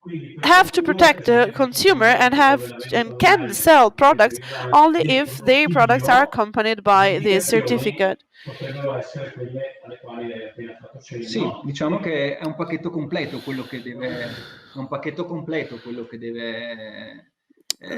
Speaker 4: Quindi
Speaker 1: have to
Speaker 4: questo
Speaker 1: protect the
Speaker 4: viene
Speaker 1: consumer and
Speaker 4: sottolineato
Speaker 1: have
Speaker 4: dove la vendita
Speaker 1: and can
Speaker 4: online
Speaker 1: sell
Speaker 4: potrebbe
Speaker 1: products
Speaker 4: derivare
Speaker 1: only
Speaker 4: di
Speaker 1: if their products are
Speaker 4: consiglio,
Speaker 1: accompanied
Speaker 4: le
Speaker 1: by this
Speaker 4: indicazioni
Speaker 1: certificate.
Speaker 4: potrebbero essere quelle alle quali lei ha appena fatto
Speaker 2: Sì,
Speaker 4: cenno.
Speaker 2: diciamo che è un pacchetto completo quello che deve, è un pacchetto completo quello che deve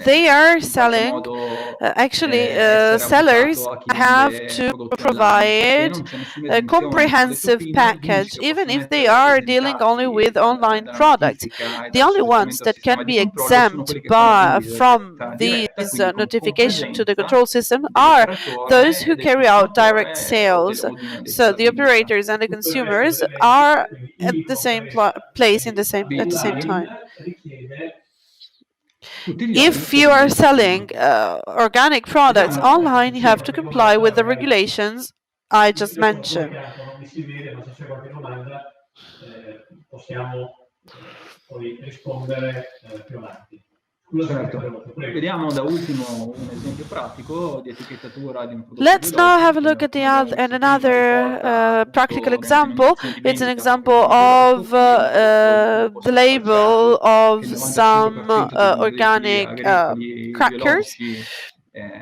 Speaker 1: They are
Speaker 2: in qualche
Speaker 1: selling,
Speaker 2: modo
Speaker 1: actually,
Speaker 2: essere
Speaker 1: sellers
Speaker 2: avvocato a chi
Speaker 1: have
Speaker 2: vende
Speaker 1: to
Speaker 2: prodotti online, perché
Speaker 1: provide
Speaker 2: non c'è nessuna
Speaker 1: a
Speaker 2: esenzione, come ho detto
Speaker 1: comprehensive
Speaker 2: prima, gli unici
Speaker 1: package,
Speaker 2: che
Speaker 1: even
Speaker 2: possono
Speaker 1: if they
Speaker 2: essere
Speaker 1: are dealing only
Speaker 2: esentati
Speaker 1: with online
Speaker 2: dalla
Speaker 1: products.
Speaker 2: notifica e
Speaker 1: The
Speaker 2: dal
Speaker 1: only ones
Speaker 2: soggettamento al
Speaker 1: that can
Speaker 2: sistema di
Speaker 1: be
Speaker 2: controllo sono
Speaker 1: exempt
Speaker 2: quelli che fanno
Speaker 1: from
Speaker 2: vendita diretta,
Speaker 1: these
Speaker 2: quindi con
Speaker 1: notification to the control
Speaker 2: presenza
Speaker 1: system are those
Speaker 2: dell'operatore,
Speaker 1: who
Speaker 2: del
Speaker 1: carry out direct
Speaker 2: consumatore
Speaker 1: sales.
Speaker 2: del
Speaker 1: So the
Speaker 2: vendita.
Speaker 1: operators and the
Speaker 4: Tutto il resto
Speaker 1: consumers
Speaker 4: dell'elenco,
Speaker 1: are
Speaker 4: quindi
Speaker 1: at the
Speaker 4: unico
Speaker 1: same
Speaker 4: interessa la
Speaker 1: place in the
Speaker 4: vendita
Speaker 1: at the same time.
Speaker 4: online, richiede
Speaker 2: Tutti gli oneri
Speaker 1: If you
Speaker 2: secondo
Speaker 1: are
Speaker 2: il sistema.
Speaker 1: selling organic products
Speaker 2: Vediamo,
Speaker 1: online, you have to comply with the regulations I
Speaker 4: il
Speaker 1: just
Speaker 4: microfono fuori
Speaker 1: mentioned.
Speaker 4: campo non mi si vede, ma se c'è qualche domanda possiamo poi rispondere più avanti. Scusa se
Speaker 2: certo.
Speaker 4: interrompo, prego.
Speaker 2: Vediamo da ultimo un esempio pratico di etichettatura di un prodotto
Speaker 1: Let's now have
Speaker 2: biologico,
Speaker 1: a look
Speaker 2: come,
Speaker 1: at
Speaker 2: come abbiamo visto prima,
Speaker 1: another
Speaker 2: riporta
Speaker 1: practical
Speaker 2: appunto
Speaker 1: example.
Speaker 2: denominazione di
Speaker 1: It's an
Speaker 2: vendita proprio
Speaker 1: example
Speaker 2: di prodotto,
Speaker 1: of
Speaker 2: quindi un prodotto di cui può
Speaker 1: the
Speaker 2: essere
Speaker 1: label
Speaker 2: tracciato che il
Speaker 1: of some
Speaker 2: 95% degli ingredienti
Speaker 1: organic
Speaker 2: agricoli
Speaker 1: crackers.
Speaker 2: biologici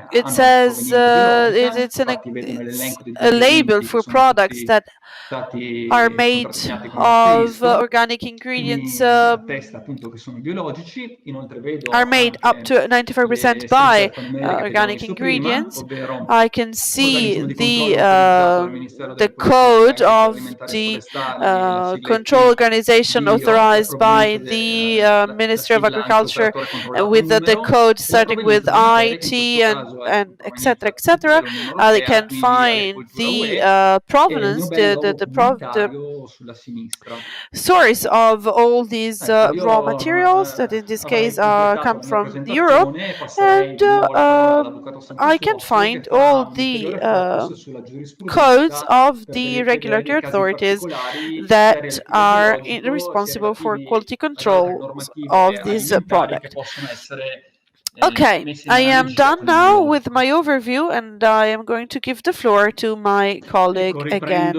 Speaker 1: It
Speaker 2: hanno
Speaker 1: says
Speaker 2: provenienza biologica,
Speaker 1: it's
Speaker 2: infatti vedono
Speaker 1: it's
Speaker 2: l'elenco degli
Speaker 1: a label
Speaker 2: ingredienti che
Speaker 1: for
Speaker 2: sono
Speaker 1: products
Speaker 2: tutti
Speaker 1: that are
Speaker 2: stati
Speaker 1: made
Speaker 2: contrassegnati con
Speaker 1: of
Speaker 2: l'asterisco,
Speaker 1: organic ingredients,
Speaker 2: quindi attesta appunto che sono biologici. Inoltre
Speaker 1: are
Speaker 2: vedo
Speaker 1: made up
Speaker 2: anche
Speaker 1: to 94%
Speaker 2: le
Speaker 1: by
Speaker 2: strisce alfanumeriche che abbiamo
Speaker 1: organic
Speaker 2: visto prima,
Speaker 1: ingredients.
Speaker 2: ovvero
Speaker 1: I can see
Speaker 2: organismo di controllo autorizzato dal Ministero
Speaker 1: the
Speaker 2: delle Politiche
Speaker 1: code
Speaker 2: Agricole,
Speaker 1: of
Speaker 2: Alimentari e
Speaker 1: the
Speaker 2: Forestali, la sigla è
Speaker 1: control organization
Speaker 2: BIO, la
Speaker 1: authorized by
Speaker 2: provenienza
Speaker 1: the
Speaker 2: la
Speaker 1: Ministry of
Speaker 2: sigla anche
Speaker 1: Agriculture,
Speaker 2: operatore controllato
Speaker 1: with the
Speaker 2: numero,
Speaker 1: code
Speaker 2: e la
Speaker 1: starting with
Speaker 2: provenienza della materia, che in
Speaker 1: IT
Speaker 2: questo caso è
Speaker 1: and etc.
Speaker 2: provenienza tutta
Speaker 1: etc.
Speaker 2: dell'Unione
Speaker 1: They
Speaker 2: Europea,
Speaker 1: can
Speaker 2: quindi
Speaker 1: find
Speaker 2: agricoltura
Speaker 1: the
Speaker 2: UE, e il mio
Speaker 1: provenance,
Speaker 2: bel logo
Speaker 1: the
Speaker 2: comunitario sulla sinistra.
Speaker 1: source of all these
Speaker 2: Ecco,
Speaker 1: raw
Speaker 2: io
Speaker 1: materials that in this case
Speaker 2: avrei completato
Speaker 1: come
Speaker 2: la mia
Speaker 1: from Europe,
Speaker 2: presentazione e passerei
Speaker 1: and
Speaker 2: di nuovo la parola all'Avvocato
Speaker 1: I can
Speaker 2: Santosuosso, che
Speaker 1: find all
Speaker 2: farà un
Speaker 1: the
Speaker 2: ulteriore focus sulla
Speaker 1: codes
Speaker 2: giurisprudenza
Speaker 1: of
Speaker 2: per
Speaker 1: the
Speaker 2: vedere dei
Speaker 1: regulatory
Speaker 2: casi
Speaker 1: authorities
Speaker 2: particolari sia
Speaker 1: that
Speaker 2: relativi al
Speaker 1: are
Speaker 2: biologico sia
Speaker 1: responsible for
Speaker 2: relativi
Speaker 1: quality
Speaker 2: ad altre
Speaker 1: control
Speaker 2: normative
Speaker 1: of this
Speaker 2: alimentari che
Speaker 1: product.
Speaker 2: possono essere
Speaker 1: Okay,
Speaker 2: messe in
Speaker 1: I am
Speaker 2: analogia
Speaker 1: done
Speaker 2: con il
Speaker 1: now with
Speaker 2: biologico.
Speaker 1: my overview, and I am going to give the floor to my colleague
Speaker 5: Ecco,
Speaker 1: again.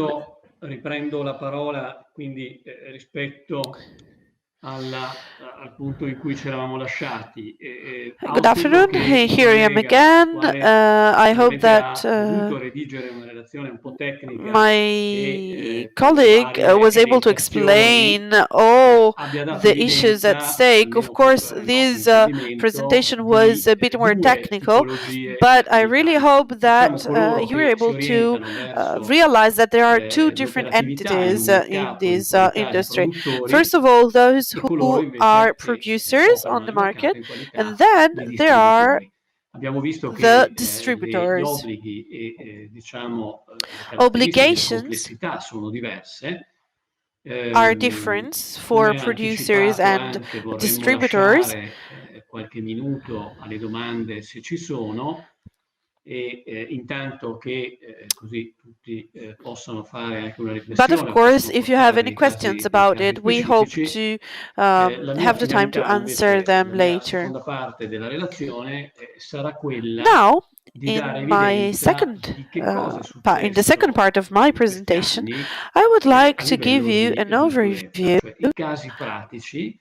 Speaker 5: riprendo la parola, quindi rispetto al punto in cui ci eravamo lasciati.
Speaker 1: Good
Speaker 5: Auspico
Speaker 1: afternoon.
Speaker 5: che
Speaker 1: Hey,
Speaker 5: il
Speaker 1: here I am
Speaker 5: collega, il
Speaker 1: again.
Speaker 5: quale
Speaker 1: I hope
Speaker 5: probabilmente
Speaker 1: that
Speaker 5: ha dovuto redigere una relazione un po' tecnica
Speaker 1: my
Speaker 5: e con
Speaker 1: colleague
Speaker 5: varie
Speaker 1: was able to
Speaker 5: elencazioni,
Speaker 1: explain all
Speaker 5: abbia dato
Speaker 1: the issues at
Speaker 5: evidenza,
Speaker 1: stake. Of
Speaker 5: almeno
Speaker 1: course,
Speaker 5: questo era il nostro
Speaker 1: this
Speaker 5: intendimento,
Speaker 1: presentation was
Speaker 5: di
Speaker 1: a bit more
Speaker 5: due
Speaker 1: technical,
Speaker 5: tipologie
Speaker 1: but I really
Speaker 5: alimentari.
Speaker 1: hope
Speaker 5: Diciamo
Speaker 1: that
Speaker 5: coloro
Speaker 1: you were
Speaker 5: che si
Speaker 1: able to
Speaker 5: orientano verso
Speaker 1: realize that there are two different
Speaker 5: l'operatività in
Speaker 1: entities
Speaker 5: un
Speaker 1: in
Speaker 5: mercato in
Speaker 1: this
Speaker 5: qualità di
Speaker 1: industry.
Speaker 5: produttori
Speaker 1: First of all, those
Speaker 5: e coloro
Speaker 1: who are
Speaker 5: invece che
Speaker 1: producers on
Speaker 5: operano
Speaker 1: the
Speaker 5: nel mercato
Speaker 1: market,
Speaker 5: in
Speaker 1: and
Speaker 5: qualità
Speaker 1: then
Speaker 5: di
Speaker 1: there are
Speaker 5: distributori. Abbiamo visto
Speaker 1: the
Speaker 5: che gli
Speaker 1: distributors.
Speaker 5: obblighi e diciamo, le caratteristiche di
Speaker 1: Obligations
Speaker 5: complessità sono diverse.
Speaker 1: are different for
Speaker 5: Come
Speaker 1: producers
Speaker 5: anticipato
Speaker 1: and
Speaker 5: anche vorremmo
Speaker 1: distributors.
Speaker 5: lasciare qualche minuto alle domande se ci sono e intanto che così tutti possono fare anche una
Speaker 1: But of
Speaker 5: riflessione,
Speaker 1: course,
Speaker 5: possono
Speaker 1: if you have
Speaker 5: portare
Speaker 1: any questions
Speaker 5: dei
Speaker 1: about
Speaker 5: casi
Speaker 1: it, we hope
Speaker 5: specifici.
Speaker 1: to
Speaker 5: La mia
Speaker 1: have the time to
Speaker 5: finalità
Speaker 1: answer
Speaker 5: invece
Speaker 1: them
Speaker 5: nella
Speaker 1: later.
Speaker 5: seconda parte della relazione sarà quella
Speaker 1: Now,
Speaker 5: di dare
Speaker 1: in my
Speaker 5: evidenza
Speaker 1: second
Speaker 5: di che cosa è
Speaker 1: in the second
Speaker 5: successo
Speaker 1: part of my
Speaker 5: in questi
Speaker 1: presentation,
Speaker 5: anni
Speaker 1: I would like
Speaker 5: a
Speaker 1: to give
Speaker 5: livello
Speaker 1: you an
Speaker 5: di sicurezza,
Speaker 1: overview
Speaker 5: cioè i casi pratici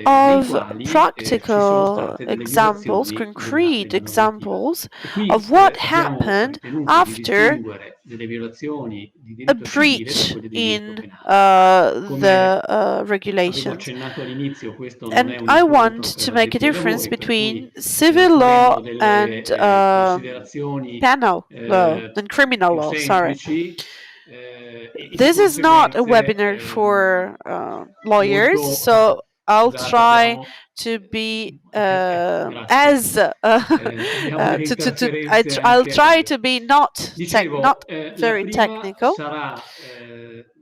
Speaker 1: of
Speaker 5: ci sono
Speaker 1: practical
Speaker 5: state delle
Speaker 1: examples,
Speaker 5: violazioni
Speaker 1: concrete
Speaker 5: della normativa.
Speaker 1: examples
Speaker 5: E qui
Speaker 1: of what
Speaker 5: abbiamo
Speaker 1: happened
Speaker 5: ritenuto di
Speaker 1: after
Speaker 5: distinguere delle violazioni di
Speaker 1: a
Speaker 5: diritto civile da
Speaker 1: breach
Speaker 5: quelle di diritto
Speaker 1: in
Speaker 5: penale. Come
Speaker 1: the
Speaker 5: avevo
Speaker 1: regulations.
Speaker 5: accennato all'inizio, questo non è
Speaker 1: And
Speaker 5: un
Speaker 1: I
Speaker 5: incontro
Speaker 1: want
Speaker 5: per
Speaker 1: to make a
Speaker 5: addetti ai
Speaker 1: difference
Speaker 5: lavori, per cui
Speaker 1: between civil law
Speaker 5: faremo
Speaker 1: and
Speaker 5: delle considerazioni
Speaker 1: penal law and criminal
Speaker 5: più
Speaker 1: law. Sorry.
Speaker 5: semplici e di
Speaker 1: This is not a
Speaker 5: conseguenze
Speaker 1: webinar for lawyers,
Speaker 5: molto,
Speaker 1: so I'll
Speaker 5: scusate,
Speaker 1: try
Speaker 5: abbiamo,
Speaker 1: to be
Speaker 5: grazie,
Speaker 1: as
Speaker 5: abbiamo delle interferenze
Speaker 1: I'll
Speaker 5: anche
Speaker 1: try
Speaker 5: audio.
Speaker 1: to be not
Speaker 5: Dicevo, la
Speaker 1: very
Speaker 5: prima
Speaker 1: technical.
Speaker 5: sarà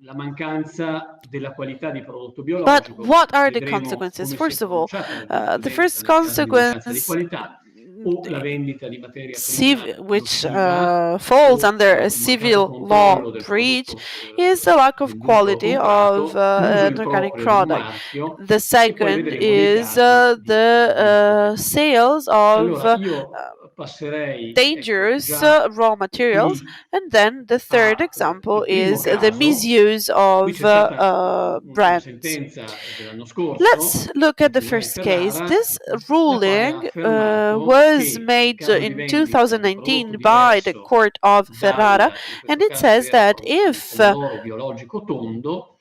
Speaker 5: la mancanza della qualità di prodotto
Speaker 1: But
Speaker 5: biologico.
Speaker 1: what are the
Speaker 5: Vedremo
Speaker 1: consequences?
Speaker 5: come si è
Speaker 1: First of all,
Speaker 5: pronunciata la
Speaker 1: the
Speaker 5: giurisprudenza
Speaker 1: first
Speaker 5: nel caso di mancanza di
Speaker 1: consequence
Speaker 5: qualità o la vendita di materia prima
Speaker 1: which
Speaker 5: nociva
Speaker 1: falls
Speaker 5: o
Speaker 1: under a
Speaker 5: un mancato
Speaker 1: civil law
Speaker 5: controllo del
Speaker 1: breach
Speaker 5: prodotto
Speaker 1: is the lack of
Speaker 5: venduto o
Speaker 1: quality of
Speaker 5: comprato, l'uso
Speaker 1: an organic
Speaker 5: improprio di un
Speaker 1: product.
Speaker 5: marchio
Speaker 1: The
Speaker 5: e poi
Speaker 1: second
Speaker 5: vedremo dei
Speaker 1: is
Speaker 5: casi di diritto penale.
Speaker 1: sales of
Speaker 5: Allora, io passerei
Speaker 1: dangerous
Speaker 5: già
Speaker 1: raw materials,
Speaker 5: qui
Speaker 1: and then the third example
Speaker 5: il primo
Speaker 1: is the
Speaker 5: caso.
Speaker 1: misuse
Speaker 5: Qui
Speaker 1: of
Speaker 5: c'è stata una
Speaker 1: brands.
Speaker 5: sentenza dell'anno scorso
Speaker 1: Let's look at the
Speaker 5: Tribunale
Speaker 1: first case.
Speaker 5: Ferrara,
Speaker 1: This
Speaker 5: la quale ha
Speaker 1: ruling
Speaker 5: affermato
Speaker 1: was
Speaker 5: che in
Speaker 1: made
Speaker 5: caso di
Speaker 1: in
Speaker 5: vendita di un prodotto
Speaker 1: 2019 by the
Speaker 5: diverso
Speaker 1: Court of Ferrara,
Speaker 5: in questo
Speaker 1: and it
Speaker 5: caso
Speaker 1: says
Speaker 5: era
Speaker 1: that
Speaker 5: il pomodoro biologico tondo,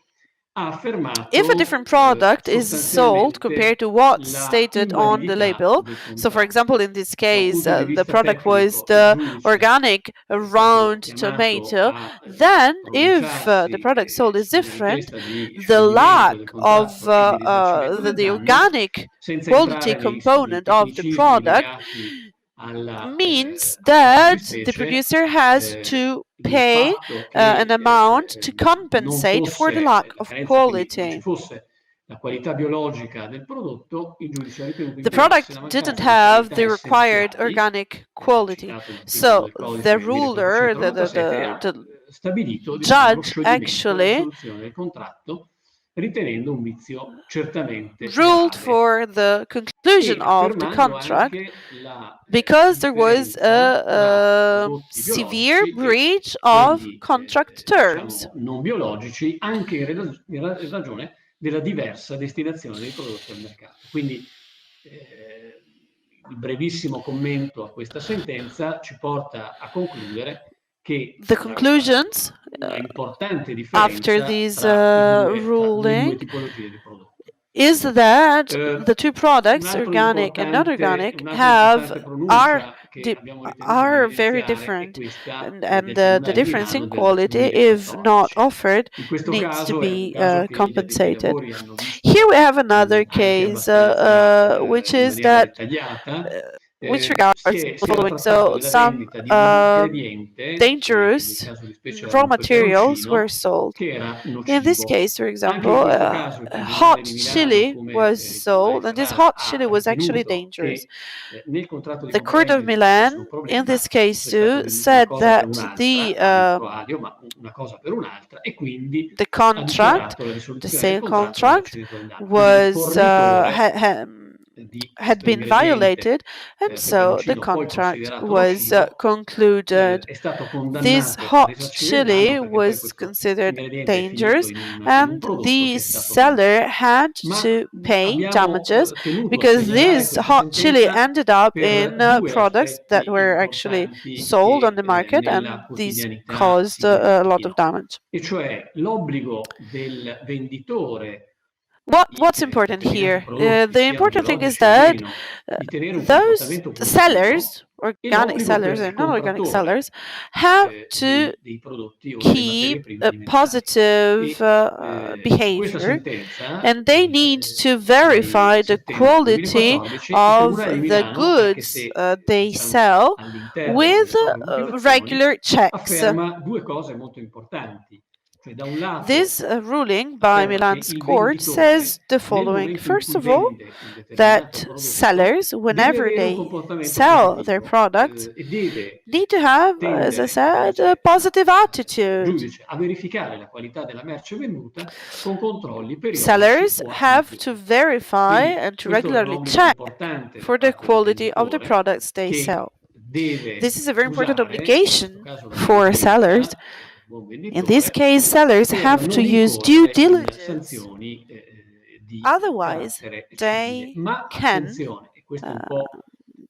Speaker 5: ha
Speaker 1: if a
Speaker 5: affermato
Speaker 1: different product is sold
Speaker 5: sostanzialmente
Speaker 1: compared to what's
Speaker 5: la
Speaker 1: stated on the
Speaker 5: invalidità
Speaker 1: label,
Speaker 5: del
Speaker 1: so for
Speaker 5: contratto.
Speaker 1: example, in this
Speaker 5: Da un
Speaker 1: case,
Speaker 5: punto di
Speaker 1: the
Speaker 5: vista
Speaker 1: product was
Speaker 5: tecnico, il
Speaker 1: the
Speaker 5: giudice
Speaker 1: organic
Speaker 5: è stato
Speaker 1: round
Speaker 5: chiamato
Speaker 1: tomato,
Speaker 5: a
Speaker 1: then if the
Speaker 5: pronunciarsi
Speaker 1: product sold is
Speaker 5: sulla
Speaker 1: different,
Speaker 5: richiesta di
Speaker 1: the
Speaker 5: scioglimento
Speaker 1: lack
Speaker 5: del
Speaker 1: of
Speaker 5: contratto e di risarcimento del
Speaker 1: the
Speaker 5: danno,
Speaker 1: organic
Speaker 5: senza
Speaker 1: quality
Speaker 5: entrare nei
Speaker 1: component of the
Speaker 5: tecnicismi
Speaker 1: product
Speaker 5: legati
Speaker 1: means
Speaker 5: al caso di
Speaker 1: that the
Speaker 5: specie,
Speaker 1: producer has to
Speaker 5: il
Speaker 1: pay
Speaker 5: fatto
Speaker 1: an
Speaker 5: che
Speaker 1: amount to
Speaker 5: non
Speaker 1: compensate for the
Speaker 5: fosse
Speaker 1: lack
Speaker 5: la
Speaker 1: of
Speaker 5: carenza, quindi non ci
Speaker 1: quality.
Speaker 5: fosse la qualità biologica del prodotto, il giudice ha ritenuto
Speaker 1: The
Speaker 5: impiegasse la
Speaker 1: product didn't
Speaker 5: mancanza di
Speaker 1: have
Speaker 5: qualità
Speaker 1: the required
Speaker 5: essenziali,
Speaker 1: organic quality.
Speaker 5: citato l'articolo
Speaker 1: So
Speaker 5: del
Speaker 1: the
Speaker 5: codice
Speaker 1: ruler,
Speaker 5: 1497, e ha stabilito, diciamo, lo
Speaker 1: judge
Speaker 5: scioglimento, la
Speaker 1: actually
Speaker 5: risoluzione del contratto, ritenendo un vizio certamente
Speaker 1: ruled
Speaker 5: grave
Speaker 1: for the conclusion
Speaker 5: e
Speaker 1: of the
Speaker 5: affermando
Speaker 1: contract
Speaker 5: anche la
Speaker 1: because there was
Speaker 5: differenza tra
Speaker 1: a
Speaker 5: prodotti
Speaker 1: severe
Speaker 5: biologici e
Speaker 1: breach of
Speaker 5: quelli,
Speaker 1: contract terms.
Speaker 5: diciamo, non biologici, anche in ragione della diversa destinazione dei prodotti al mercato. Quindi il brevissimo commento a questa sentenza ci porta a concludere che
Speaker 1: The conclusions
Speaker 5: una importante
Speaker 1: after
Speaker 5: differenza
Speaker 1: these
Speaker 5: tra le due
Speaker 1: ruling
Speaker 5: tipologie di prodotti.
Speaker 1: is that the two products,
Speaker 5: Un'altra
Speaker 1: organic and non-organic,
Speaker 5: importante pronuncia che abbiamo ritenuto di
Speaker 1: are very
Speaker 5: evidenziare è
Speaker 1: different,
Speaker 5: questa
Speaker 1: and
Speaker 5: del
Speaker 1: the
Speaker 5: Tribunale di
Speaker 1: difference
Speaker 5: Milano
Speaker 1: in
Speaker 5: del
Speaker 1: quality, if not
Speaker 5: 2014.
Speaker 1: offered,
Speaker 5: In questo
Speaker 1: needs to
Speaker 5: caso è un
Speaker 1: be
Speaker 5: caso che gli addetti ai
Speaker 1: compensated.
Speaker 5: lavori hanno visto
Speaker 1: Here we have another
Speaker 5: anche
Speaker 1: case,
Speaker 5: abbastanza
Speaker 1: which
Speaker 5: in
Speaker 1: is
Speaker 5: maniera
Speaker 1: that
Speaker 5: dettagliata.
Speaker 1: which regards
Speaker 5: Si
Speaker 1: the
Speaker 5: era
Speaker 1: following.
Speaker 5: trattato
Speaker 1: So
Speaker 5: della
Speaker 1: some
Speaker 5: vendita di un ingrediente, che nel
Speaker 1: dangerous
Speaker 5: caso di specie era
Speaker 1: raw
Speaker 5: un
Speaker 1: materials were
Speaker 5: peperoncino,
Speaker 1: sold.
Speaker 5: che era
Speaker 1: In this
Speaker 5: nocivo.
Speaker 1: case, for
Speaker 5: Anche in
Speaker 1: example,
Speaker 5: questo caso il Tribunale
Speaker 1: hot
Speaker 5: di Milano,
Speaker 1: chili
Speaker 5: come
Speaker 1: was
Speaker 5: il Tribunale di
Speaker 1: sold, and this
Speaker 5: Ferrara,
Speaker 1: hot
Speaker 5: ha
Speaker 1: chili was actually
Speaker 5: ritenuto
Speaker 1: dangerous.
Speaker 5: che nel contratto di
Speaker 1: The Court of
Speaker 5: compravendita ci fosse un
Speaker 1: Milan, in
Speaker 5: problema,
Speaker 1: this case
Speaker 5: è stato
Speaker 1: too,
Speaker 5: venduto una
Speaker 1: said
Speaker 5: cosa per
Speaker 1: that
Speaker 5: un'altra, pro alio, ma una cosa per un'altra, e quindi
Speaker 1: the
Speaker 5: ha
Speaker 1: contract,
Speaker 5: dichiarato la
Speaker 1: the
Speaker 5: risoluzione del
Speaker 1: sale
Speaker 5: contratto e
Speaker 1: contract,
Speaker 5: risarcimento del danno. Quindi il
Speaker 1: was
Speaker 5: fornitore di
Speaker 1: had
Speaker 5: questo
Speaker 1: been
Speaker 5: ingrediente
Speaker 1: violated, and so the
Speaker 5: peperoncino, poi
Speaker 1: contract
Speaker 5: considerato
Speaker 1: was
Speaker 5: nocivo,
Speaker 1: concluded.
Speaker 5: è stato
Speaker 1: This
Speaker 5: condannato a
Speaker 1: hot
Speaker 5: risarcire il danno
Speaker 1: chili
Speaker 5: perché poi
Speaker 1: was
Speaker 5: questo
Speaker 1: considered
Speaker 5: ingrediente è finito
Speaker 1: dangerous,
Speaker 5: in un
Speaker 1: and
Speaker 5: prodotto che
Speaker 1: the
Speaker 5: è stato venduto.
Speaker 1: seller had
Speaker 5: Ma
Speaker 1: to pay
Speaker 5: abbiamo
Speaker 1: damages
Speaker 5: tenuto a
Speaker 1: because
Speaker 5: segnalare
Speaker 1: this
Speaker 5: questa
Speaker 1: hot chili
Speaker 5: sentenza
Speaker 1: ended up in
Speaker 5: per due
Speaker 1: products that
Speaker 5: aspetti
Speaker 1: were actually
Speaker 5: importanti
Speaker 1: sold on
Speaker 5: che
Speaker 1: the market, and
Speaker 5: nella
Speaker 1: these
Speaker 5: quotidianità
Speaker 1: caused
Speaker 5: si
Speaker 1: a lot of
Speaker 5: verifichino,
Speaker 1: damage.
Speaker 5: e cioè l'obbligo del venditore
Speaker 1: What's important
Speaker 5: determinati
Speaker 1: here?
Speaker 5: prodotti,
Speaker 1: The
Speaker 5: siano
Speaker 1: important thing is
Speaker 5: biologici o
Speaker 1: that
Speaker 5: meno, di tenere un
Speaker 1: those
Speaker 5: comportamento positivo
Speaker 1: sellers,
Speaker 5: e
Speaker 1: organic
Speaker 5: l'obbligo
Speaker 1: sellers
Speaker 5: per il
Speaker 1: and non-organic
Speaker 5: compratore
Speaker 1: sellers, have to
Speaker 5: dei prodotti o delle materie
Speaker 1: keep
Speaker 5: prime
Speaker 1: a
Speaker 5: alimentari.
Speaker 1: positive
Speaker 5: Questa
Speaker 1: behavior,
Speaker 5: sentenza,
Speaker 1: and they need to
Speaker 5: 6
Speaker 1: verify the
Speaker 5: settembre
Speaker 1: quality
Speaker 5: 2014, il
Speaker 1: of
Speaker 5: Tribunale di
Speaker 1: the
Speaker 5: Milano, anche
Speaker 1: goods
Speaker 5: se
Speaker 1: they
Speaker 5: diciamo
Speaker 1: sell
Speaker 5: all'interno
Speaker 1: with
Speaker 5: delle proprie motivazioni,
Speaker 1: regular checks.
Speaker 5: afferma due cose molto importanti. Cioè, da un lato
Speaker 1: This ruling by
Speaker 5: afferma che
Speaker 1: Milan's
Speaker 5: il
Speaker 1: court
Speaker 5: venditore,
Speaker 1: says the
Speaker 5: nel
Speaker 1: following.
Speaker 5: momento in
Speaker 1: First
Speaker 5: cui
Speaker 1: of all,
Speaker 5: vende un determinato
Speaker 1: that
Speaker 5: prodotto,
Speaker 1: sellers,
Speaker 5: deve
Speaker 1: whenever
Speaker 5: avere un
Speaker 1: they
Speaker 5: comportamento
Speaker 1: sell their
Speaker 5: positivo
Speaker 1: products,
Speaker 5: e deve
Speaker 1: need to have, as I
Speaker 5: tendere,
Speaker 1: said,
Speaker 5: dice
Speaker 1: a positive
Speaker 5: il
Speaker 1: attitude.
Speaker 5: giudice, a verificare la qualità della merce venduta con controlli periodici
Speaker 1: Sellers
Speaker 5: o a
Speaker 1: have
Speaker 5: punti.
Speaker 1: to verify
Speaker 5: Quindi
Speaker 1: and to
Speaker 5: questo è un
Speaker 1: regularly
Speaker 5: obbligo
Speaker 1: check
Speaker 5: importante da
Speaker 1: for the
Speaker 5: parte del
Speaker 1: quality of the
Speaker 5: venditore,
Speaker 1: products they
Speaker 5: che
Speaker 1: sell.
Speaker 5: deve
Speaker 1: This is a very important
Speaker 5: usare, in questo
Speaker 1: obligation
Speaker 5: caso la
Speaker 1: for sellers.
Speaker 5: prudenza, il buon
Speaker 1: In this
Speaker 5: venditore,
Speaker 1: case, sellers
Speaker 5: per
Speaker 1: have to
Speaker 5: non
Speaker 1: use due
Speaker 5: incorrere in
Speaker 1: diligence
Speaker 5: sanzioni di
Speaker 1: Otherwise,
Speaker 5: carattere civile.
Speaker 1: they
Speaker 5: Ma
Speaker 1: can
Speaker 5: attenzione, e questo è un
Speaker 1: uh,
Speaker 5: po'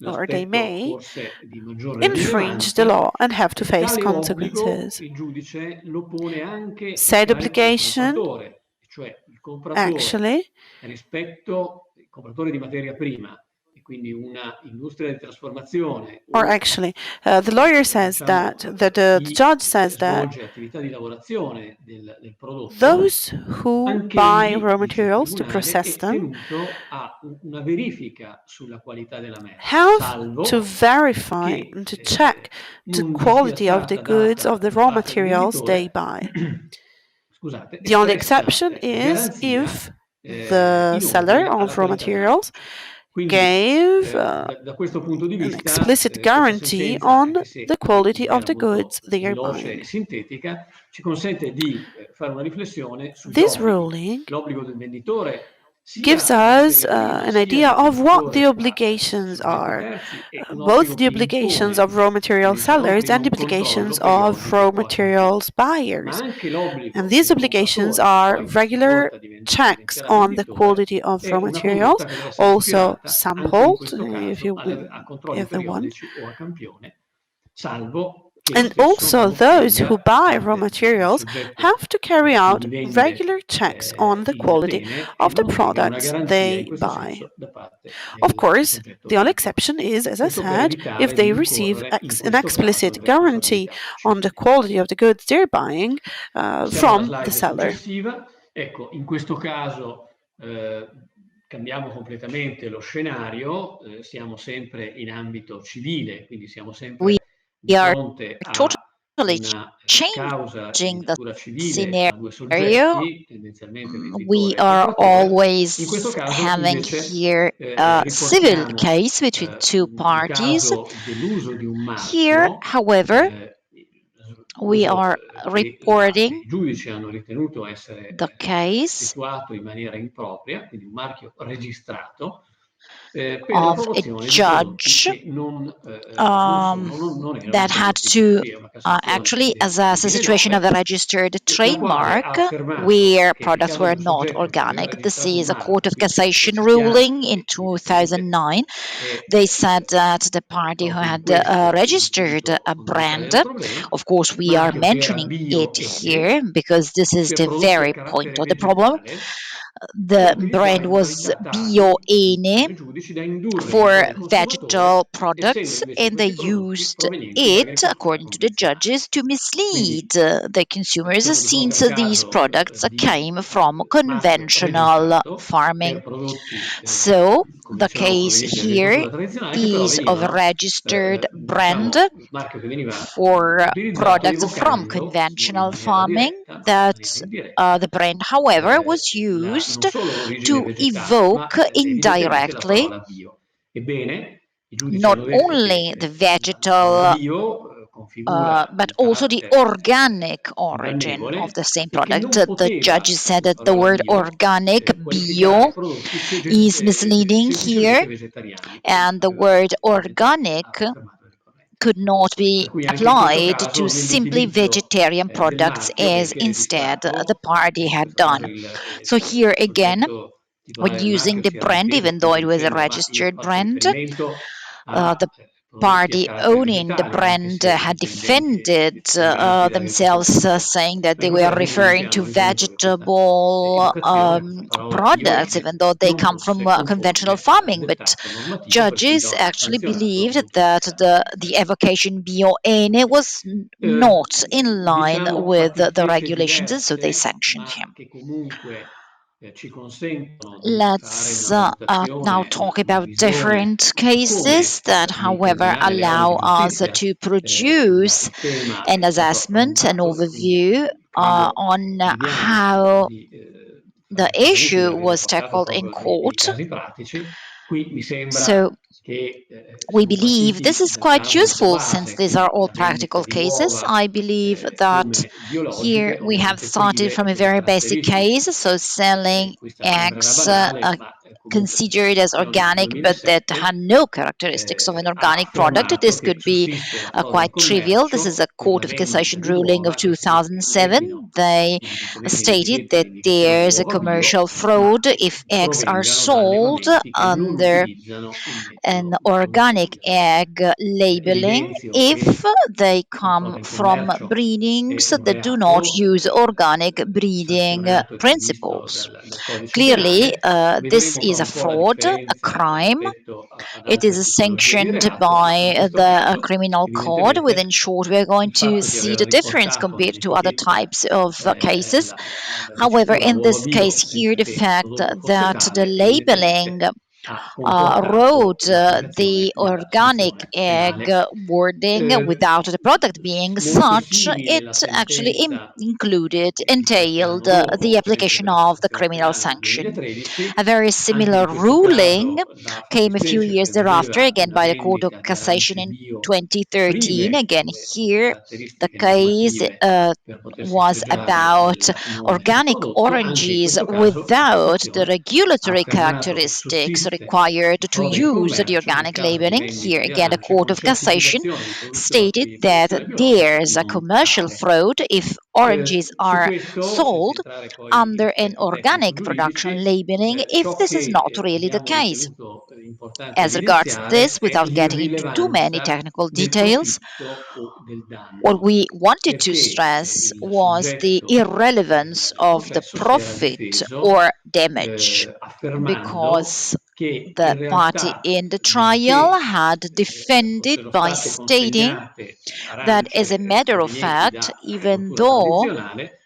Speaker 1: or they
Speaker 5: l'aspetto
Speaker 1: may
Speaker 5: forse di maggiore
Speaker 1: infringe the
Speaker 5: rilevanza,
Speaker 1: law and have to face
Speaker 5: tale obbligo
Speaker 1: consequences.
Speaker 5: il giudice lo pone anche a
Speaker 1: Said
Speaker 5: carico del
Speaker 1: obligation
Speaker 5: compratore, cioè il compratore
Speaker 1: actually,
Speaker 5: rispetto al compratore di materia prima e quindi una industria di trasformazione
Speaker 1: or
Speaker 5: o
Speaker 1: actually, the lawyer says
Speaker 5: diciamo
Speaker 1: that, the
Speaker 5: chi
Speaker 1: judge says that
Speaker 5: svolge attività di lavorazione del prodotto,
Speaker 1: those who buy
Speaker 5: anch'egli,
Speaker 1: raw
Speaker 5: dice il
Speaker 1: materials to
Speaker 5: tribunale,
Speaker 1: process
Speaker 5: è
Speaker 1: them
Speaker 5: tenuto a una verifica sulla qualità della merce,
Speaker 1: have to
Speaker 5: salvo
Speaker 1: verify
Speaker 5: che
Speaker 1: and to check the
Speaker 5: non vi sia
Speaker 1: quality of the
Speaker 5: stata
Speaker 1: goods
Speaker 5: data
Speaker 1: of the
Speaker 5: da
Speaker 1: raw
Speaker 5: parte del
Speaker 1: materials they
Speaker 5: venditore
Speaker 1: buy.
Speaker 5: scusate,
Speaker 1: The only
Speaker 5: espressa
Speaker 1: exception is
Speaker 5: garanzia
Speaker 1: if the
Speaker 5: in
Speaker 1: seller
Speaker 5: ordine
Speaker 1: of raw
Speaker 5: all'autorità
Speaker 1: materials
Speaker 5: garante. Quindi
Speaker 1: gave
Speaker 5: da questo punto di
Speaker 1: an
Speaker 5: vista
Speaker 1: explicit
Speaker 5: questa
Speaker 1: guarantee
Speaker 5: sentenza,
Speaker 1: on
Speaker 5: anche
Speaker 1: the
Speaker 5: se in
Speaker 1: quality of
Speaker 5: maniera
Speaker 1: the goods
Speaker 5: molto
Speaker 1: they are
Speaker 5: veloce
Speaker 1: buying.
Speaker 5: e sintetica, ci consente di fare una riflessione sugli
Speaker 1: This
Speaker 5: obblighi.
Speaker 1: ruling
Speaker 5: L'obbligo del venditore
Speaker 1: gives
Speaker 5: sia di
Speaker 1: us
Speaker 5: materia prima
Speaker 1: an
Speaker 5: sia
Speaker 1: idea
Speaker 5: del
Speaker 1: of what the
Speaker 5: venditore a
Speaker 1: obligations
Speaker 5: soggetti
Speaker 1: are,
Speaker 5: terzi e un
Speaker 1: both
Speaker 5: obbligo
Speaker 1: the
Speaker 5: che
Speaker 1: obligations of
Speaker 5: impone,
Speaker 1: raw
Speaker 5: come
Speaker 1: material
Speaker 5: dicevamo
Speaker 1: sellers
Speaker 5: prima,
Speaker 1: and the
Speaker 5: un
Speaker 1: obligations
Speaker 5: controllo
Speaker 1: of
Speaker 5: periodico
Speaker 1: raw
Speaker 5: o a tempo
Speaker 1: materials
Speaker 5: pieno, ma
Speaker 1: buyers.
Speaker 5: anche
Speaker 1: And
Speaker 5: l'obbligo
Speaker 1: these
Speaker 5: del
Speaker 1: obligations
Speaker 5: compratore,
Speaker 1: are
Speaker 5: poi a sua
Speaker 1: regular
Speaker 5: volta
Speaker 1: checks
Speaker 5: diventerà
Speaker 1: on the
Speaker 5: venditore,
Speaker 1: quality of
Speaker 5: è
Speaker 1: raw
Speaker 5: una
Speaker 1: materials,
Speaker 5: condotta che deve essere
Speaker 1: also
Speaker 5: ispirata anche in
Speaker 1: sampled,
Speaker 5: questo caso a controlli
Speaker 1: if they want.
Speaker 5: periodici o a campione, salvo che lo
Speaker 1: And
Speaker 5: stesso non
Speaker 1: also, those who
Speaker 5: ottenga da
Speaker 1: buy raw
Speaker 5: parte del
Speaker 1: materials
Speaker 5: soggetto
Speaker 1: have to carry
Speaker 5: cui
Speaker 1: out
Speaker 5: li vende
Speaker 1: regular checks on the
Speaker 5: il
Speaker 1: quality
Speaker 5: bene e
Speaker 1: of the
Speaker 5: non ottenga una
Speaker 1: products
Speaker 5: garanzia in
Speaker 1: they
Speaker 5: questo
Speaker 1: buy.
Speaker 5: senso da parte
Speaker 1: Of
Speaker 5: del
Speaker 1: course,
Speaker 5: soggetto
Speaker 1: the only
Speaker 5: venditore.
Speaker 1: exception is, as I
Speaker 5: Questo per
Speaker 1: said, if
Speaker 5: evitare di
Speaker 1: they receive
Speaker 5: incorrere in
Speaker 1: an
Speaker 5: questo caso in
Speaker 1: explicit guarantee
Speaker 5: responsabilità
Speaker 1: on the
Speaker 5: civile.
Speaker 1: quality of the goods they're buying
Speaker 5: Passiamo alla
Speaker 1: from the
Speaker 5: slide
Speaker 1: seller.
Speaker 5: successiva. Ecco, in questo caso cambiamo completamente lo scenario, siamo sempre in ambito civile, quindi siamo
Speaker 3: We
Speaker 5: sempre di
Speaker 3: are
Speaker 5: fronte a
Speaker 3: totally
Speaker 5: una causa di
Speaker 3: changing the
Speaker 5: natura civile tra due
Speaker 3: scenario.
Speaker 5: soggetti, tendenzialmente
Speaker 3: We
Speaker 5: venditore e
Speaker 3: are
Speaker 5: compratore. In questo
Speaker 3: always
Speaker 5: caso
Speaker 3: having
Speaker 5: invece
Speaker 3: here a civil
Speaker 5: riportiamo
Speaker 3: case between two
Speaker 5: il
Speaker 3: parties.
Speaker 5: caso dell'uso di un
Speaker 3: Here,
Speaker 5: marchio,
Speaker 3: however, we
Speaker 5: uso
Speaker 3: are
Speaker 5: che
Speaker 3: reporting
Speaker 5: i giudici hanno ritenuto essere
Speaker 3: the case
Speaker 5: effettuato in maniera impropria, quindi un marchio registrato, per la
Speaker 3: of a
Speaker 5: promozione di prodotti
Speaker 3: judge
Speaker 5: che non erano
Speaker 3: that had
Speaker 5: prodotti
Speaker 3: to
Speaker 5: tipici. È una Cassazione
Speaker 3: actually assess the
Speaker 5: delle
Speaker 3: situation of a
Speaker 5: Nove,
Speaker 3: registered
Speaker 5: la quale
Speaker 3: trademark
Speaker 5: ha affermato
Speaker 3: where
Speaker 5: che in
Speaker 3: products
Speaker 5: caso di
Speaker 3: were
Speaker 5: un
Speaker 3: not
Speaker 5: soggetto che aveva
Speaker 3: organic. This
Speaker 5: registrato un
Speaker 3: is a Court
Speaker 5: marchio,
Speaker 3: of
Speaker 5: qui lo
Speaker 3: Cassation
Speaker 5: citiamo
Speaker 3: ruling in
Speaker 5: perché evidentemente
Speaker 3: 2009.
Speaker 5: è
Speaker 3: They said that the party who
Speaker 5: proprio di
Speaker 3: had
Speaker 5: questo il
Speaker 3: registered
Speaker 5: punto
Speaker 3: a
Speaker 5: fondamentale
Speaker 3: brand,
Speaker 5: del problema,
Speaker 3: of course, we are
Speaker 5: marchio che era
Speaker 3: mentioning it
Speaker 5: BioEne,
Speaker 3: here because this is
Speaker 5: per
Speaker 3: the
Speaker 5: prodotti a
Speaker 3: very point
Speaker 5: carattere
Speaker 3: of the problem.
Speaker 5: vegetale da
Speaker 3: The
Speaker 5: utilizzare
Speaker 3: brand
Speaker 5: in
Speaker 3: was
Speaker 5: modalità tali,
Speaker 3: BioEne
Speaker 5: dicono i giudici, da indurre in
Speaker 3: for
Speaker 5: errore il consumatore,
Speaker 3: vegetal
Speaker 5: essendo
Speaker 3: products,
Speaker 5: invece
Speaker 3: and they
Speaker 5: questi prodotti
Speaker 3: used
Speaker 5: provenienti da
Speaker 3: it,
Speaker 5: agricoltura
Speaker 3: according to the
Speaker 5: convenzionale.
Speaker 3: judges, to mislead
Speaker 5: Quindi
Speaker 3: the consumers
Speaker 5: siamo di fronte a
Speaker 3: since
Speaker 5: un
Speaker 3: these
Speaker 5: caso
Speaker 3: products
Speaker 5: di
Speaker 3: came from
Speaker 5: marchio
Speaker 3: conventional
Speaker 5: registrato per
Speaker 3: farming.
Speaker 5: prodotti,
Speaker 3: So
Speaker 5: come
Speaker 3: the
Speaker 5: dicevamo,
Speaker 3: case
Speaker 5: provenienti
Speaker 3: here
Speaker 5: dall'agricoltura tradizionale, che però
Speaker 3: is of a
Speaker 5: venivano,
Speaker 3: registered brand
Speaker 5: diciamo, marchio che veniva
Speaker 3: for
Speaker 5: utilizzato
Speaker 3: products from
Speaker 5: evocando in
Speaker 3: conventional
Speaker 5: maniera
Speaker 3: farming
Speaker 5: diretta, ma in
Speaker 3: that
Speaker 5: maniera indiretta,
Speaker 3: the brand, however, was
Speaker 5: non
Speaker 3: used
Speaker 5: solo l'origine
Speaker 3: to
Speaker 5: vegetale, ma
Speaker 3: evoke
Speaker 5: evidentemente la
Speaker 3: indirectly
Speaker 5: parola bio. Ebbene, i giudici
Speaker 3: not
Speaker 5: hanno detto che
Speaker 3: only the
Speaker 5: la parola
Speaker 3: vegetal
Speaker 5: bio configura
Speaker 3: but
Speaker 5: un
Speaker 3: also the
Speaker 5: carattere
Speaker 3: organic origin of
Speaker 5: ingannevole
Speaker 3: the same
Speaker 5: e che
Speaker 3: product.
Speaker 5: non
Speaker 3: The
Speaker 5: poteva,
Speaker 3: judges said
Speaker 5: la
Speaker 3: that the
Speaker 5: parola
Speaker 3: word
Speaker 5: bio,
Speaker 3: organic,
Speaker 5: qualificare
Speaker 3: bio,
Speaker 5: prodotti
Speaker 3: is misleading here,
Speaker 5: semplicemente vegetariani, come
Speaker 3: and the
Speaker 5: aveva
Speaker 3: word
Speaker 5: giustamente
Speaker 3: organic
Speaker 5: affermato il ricorrente.
Speaker 3: could not be
Speaker 5: Per cui anche in questo
Speaker 3: applied to
Speaker 5: caso
Speaker 3: simply
Speaker 5: nell'utilizzo
Speaker 3: vegetarian
Speaker 5: del
Speaker 3: products
Speaker 5: marchio,
Speaker 3: as
Speaker 5: benché
Speaker 3: instead the
Speaker 5: registrato,
Speaker 3: party
Speaker 5: in
Speaker 3: had
Speaker 5: questo caso
Speaker 3: done. So here
Speaker 5: il
Speaker 3: again,
Speaker 5: soggetto
Speaker 3: when
Speaker 5: titolare del
Speaker 3: using
Speaker 5: marchio
Speaker 3: the
Speaker 5: si era
Speaker 3: brand,
Speaker 5: difeso
Speaker 3: even though it
Speaker 5: appunto
Speaker 3: was a
Speaker 5: dicendo ma io
Speaker 3: registered
Speaker 5: faccio
Speaker 3: brand,
Speaker 5: riferimento a
Speaker 3: the
Speaker 5: prodotti a
Speaker 3: party
Speaker 5: carattere
Speaker 3: owning the
Speaker 5: vegetale, anche
Speaker 3: brand
Speaker 5: se
Speaker 3: had defended
Speaker 5: derivanti da
Speaker 3: themselves,
Speaker 5: agricoltura.
Speaker 3: saying that
Speaker 5: Ma in
Speaker 3: they
Speaker 5: questo
Speaker 3: were
Speaker 5: caso i giudici
Speaker 3: referring to
Speaker 5: hanno ritenuto che questa
Speaker 3: vegetable
Speaker 5: evocazione, questa parola
Speaker 3: products,
Speaker 5: bioene,
Speaker 3: even though they
Speaker 5: non
Speaker 3: come from
Speaker 5: fosse
Speaker 3: conventional
Speaker 5: conforme al
Speaker 3: farming. But
Speaker 5: dettato normativo per cui
Speaker 3: judges
Speaker 5: l'ho
Speaker 3: actually
Speaker 5: sanzionato
Speaker 3: believed that the
Speaker 5: moltiplicamente.
Speaker 3: evocation BioN was not in line
Speaker 5: Diciamo
Speaker 3: with the
Speaker 5: fattispecie
Speaker 3: regulations, and so they
Speaker 5: diverse,
Speaker 3: sanctioned
Speaker 5: ma
Speaker 3: him.
Speaker 5: che comunque ci consentono di fare
Speaker 3: Let's
Speaker 5: una
Speaker 3: now
Speaker 5: valutazione,
Speaker 3: talk
Speaker 5: una
Speaker 3: about
Speaker 5: visione
Speaker 3: different
Speaker 5: su
Speaker 3: cases
Speaker 5: come
Speaker 3: that, however,
Speaker 5: nell'incardinare le aule
Speaker 3: allow
Speaker 5: di
Speaker 3: us
Speaker 5: giustizia
Speaker 3: to produce
Speaker 5: il tema
Speaker 3: an
Speaker 5: è stato
Speaker 3: assessment, an
Speaker 5: affrontato e quindi
Speaker 3: overview
Speaker 5: credo
Speaker 3: on
Speaker 5: vediamo
Speaker 3: how
Speaker 5: di
Speaker 3: the
Speaker 5: far ritenere utile
Speaker 3: issue
Speaker 5: averlo
Speaker 3: was
Speaker 5: portato
Speaker 3: tackled in
Speaker 5: proprio nei
Speaker 3: court.
Speaker 5: casi pratici. Qui mi sembra
Speaker 3: So
Speaker 5: che
Speaker 3: we
Speaker 5: siamo
Speaker 3: believe this
Speaker 5: partiti
Speaker 3: is
Speaker 5: dal
Speaker 3: quite
Speaker 5: caso molto
Speaker 3: useful since
Speaker 5: base,
Speaker 3: these are
Speaker 5: quindi
Speaker 3: all
Speaker 5: la vendita
Speaker 3: practical
Speaker 5: di
Speaker 3: cases.
Speaker 5: uova
Speaker 3: I believe that
Speaker 5: come
Speaker 3: here
Speaker 5: biologiche,
Speaker 3: we have
Speaker 5: ovviamente
Speaker 3: started
Speaker 5: prive
Speaker 3: from a
Speaker 5: delle
Speaker 3: very basic
Speaker 5: caratteristiche
Speaker 3: case, so selling
Speaker 5: questa sembrerà
Speaker 3: eggs
Speaker 5: banale, ma
Speaker 3: considered as organic but that had no characteristics of an
Speaker 5: ha
Speaker 3: organic product.
Speaker 5: affermato
Speaker 3: This
Speaker 5: che
Speaker 3: could be
Speaker 5: sussiste la frode in
Speaker 3: quite trivial. This is a
Speaker 5: commercio per
Speaker 3: Court
Speaker 5: la
Speaker 3: of
Speaker 5: vendita
Speaker 3: Cassation
Speaker 5: di
Speaker 3: ruling of
Speaker 5: uova, nel senso che il legno,
Speaker 3: 2007. They
Speaker 5: evidentemente in
Speaker 3: stated
Speaker 5: etichetta
Speaker 3: that
Speaker 5: l'indicazione
Speaker 3: there's a
Speaker 5: uova bio,
Speaker 3: commercial
Speaker 5: ma
Speaker 3: fraud if eggs are
Speaker 5: provengano da
Speaker 3: sold
Speaker 5: allevamenti che non
Speaker 3: under
Speaker 5: utilizzano il
Speaker 3: an
Speaker 5: metodo
Speaker 3: organic
Speaker 5: consigliato.
Speaker 3: egg labeling
Speaker 5: Evidenzio
Speaker 3: if
Speaker 5: che
Speaker 3: they
Speaker 5: la
Speaker 3: come
Speaker 5: frode in
Speaker 3: from
Speaker 5: commercio è
Speaker 3: breedings
Speaker 5: un
Speaker 3: that do not
Speaker 5: reato
Speaker 3: use organic breeding
Speaker 5: sanzionato e previsto
Speaker 3: principles.
Speaker 5: dal codice
Speaker 3: Clearly,
Speaker 5: penale.
Speaker 3: this
Speaker 5: Vedremo fra
Speaker 3: is a
Speaker 5: un po' la
Speaker 3: fraud, a
Speaker 5: differenza
Speaker 3: crime.
Speaker 5: rispetto ad
Speaker 3: It
Speaker 5: altre
Speaker 3: is
Speaker 5: tipologie di
Speaker 3: sanctioned
Speaker 5: reato, ma in
Speaker 3: by
Speaker 5: questo
Speaker 3: the
Speaker 5: caso
Speaker 3: criminal code. Within
Speaker 5: evidentemente
Speaker 3: short, we are going
Speaker 5: il
Speaker 3: to
Speaker 5: fatto di
Speaker 3: see
Speaker 5: aver
Speaker 3: the difference
Speaker 5: riportato
Speaker 3: compared to other
Speaker 5: nell'etichetta
Speaker 3: types of cases.
Speaker 5: la
Speaker 3: However,
Speaker 5: dicitura
Speaker 3: in
Speaker 5: uova
Speaker 3: this
Speaker 5: bio
Speaker 3: case here,
Speaker 5: senza
Speaker 3: the
Speaker 5: che il
Speaker 3: fact
Speaker 5: prodotto fosse
Speaker 3: that the
Speaker 5: tale
Speaker 3: labeling
Speaker 5: evidentemente ha comportato
Speaker 3: wrote
Speaker 5: l'applicazione
Speaker 3: the
Speaker 5: della
Speaker 3: organic
Speaker 5: sanzione
Speaker 3: egg
Speaker 5: penale.
Speaker 3: wording without the product being
Speaker 5: Molto
Speaker 3: such,
Speaker 5: simile
Speaker 3: it
Speaker 5: la
Speaker 3: actually
Speaker 5: sentenza che qualche
Speaker 3: entailed
Speaker 5: anno
Speaker 3: the
Speaker 5: dopo, sempre
Speaker 3: application
Speaker 5: della
Speaker 3: of the
Speaker 5: Cassazione
Speaker 3: criminal
Speaker 5: penale nel
Speaker 3: sanction.
Speaker 5: 2013,
Speaker 3: A very
Speaker 5: anche
Speaker 3: similar
Speaker 5: in questo
Speaker 3: ruling
Speaker 5: caso la
Speaker 3: came a few
Speaker 5: fattispecie
Speaker 3: years thereafter,
Speaker 5: prevedeva
Speaker 3: again
Speaker 5: una
Speaker 3: by the Court of
Speaker 5: vendita di
Speaker 3: Cassation
Speaker 5: arance
Speaker 3: in
Speaker 5: bio
Speaker 3: 2013.
Speaker 5: prime
Speaker 3: Again,
Speaker 5: con le
Speaker 3: here the
Speaker 5: caratteristiche
Speaker 3: case
Speaker 5: normative per potersi
Speaker 3: was
Speaker 5: fregiare
Speaker 3: about
Speaker 5: del nome sul
Speaker 3: organic
Speaker 5: prodotto. Anche in
Speaker 3: oranges
Speaker 5: questo caso la
Speaker 3: without the
Speaker 5: Cassazione ha
Speaker 3: regulatory
Speaker 5: affermato che
Speaker 3: characteristics
Speaker 5: sussiste
Speaker 3: required
Speaker 5: la
Speaker 3: to
Speaker 5: frode in
Speaker 3: use the
Speaker 5: commercio nel
Speaker 3: organic
Speaker 5: caso di
Speaker 3: labeling. Here
Speaker 5: vendita di
Speaker 3: again, the
Speaker 5: arance
Speaker 3: Court
Speaker 5: con
Speaker 3: of Cassation
Speaker 5: certificazione
Speaker 3: stated
Speaker 5: di
Speaker 3: that
Speaker 5: produzione biologica
Speaker 3: there's a
Speaker 5: non
Speaker 3: commercial
Speaker 5: tale.
Speaker 3: fraud if oranges
Speaker 5: Su
Speaker 3: are
Speaker 5: questo, senza
Speaker 3: sold
Speaker 5: entrare poi in
Speaker 3: under an
Speaker 5: aspetti
Speaker 3: organic production
Speaker 5: tecnico-giuridici,
Speaker 3: labeling if
Speaker 5: ciò
Speaker 3: this is
Speaker 5: che
Speaker 3: not really the
Speaker 5: abbiamo
Speaker 3: case.
Speaker 5: ritenuto importante
Speaker 3: As regards
Speaker 5: evidenziare
Speaker 3: this,
Speaker 5: è
Speaker 3: without getting into too many
Speaker 5: l'irrilevanza
Speaker 3: technical
Speaker 5: del
Speaker 3: details,
Speaker 5: profitto o del
Speaker 3: what
Speaker 5: danno,
Speaker 3: we wanted to
Speaker 5: perché
Speaker 3: stress
Speaker 5: il
Speaker 3: was the
Speaker 5: soggetto
Speaker 3: irrelevance
Speaker 5: del
Speaker 3: of the
Speaker 5: processo si era
Speaker 3: profit
Speaker 5: difeso
Speaker 3: or damage,
Speaker 5: affermando
Speaker 3: because
Speaker 5: che
Speaker 3: the
Speaker 5: in
Speaker 3: party
Speaker 5: realtà,
Speaker 3: in the trial
Speaker 5: benché
Speaker 3: had defended
Speaker 5: fossero
Speaker 3: by
Speaker 5: state
Speaker 3: stating
Speaker 5: consegnate
Speaker 3: that, as a
Speaker 5: arance
Speaker 3: matter of
Speaker 5: provenienti
Speaker 3: fact,
Speaker 5: da
Speaker 3: even
Speaker 5: agricoltura
Speaker 3: though
Speaker 5: tradizionale,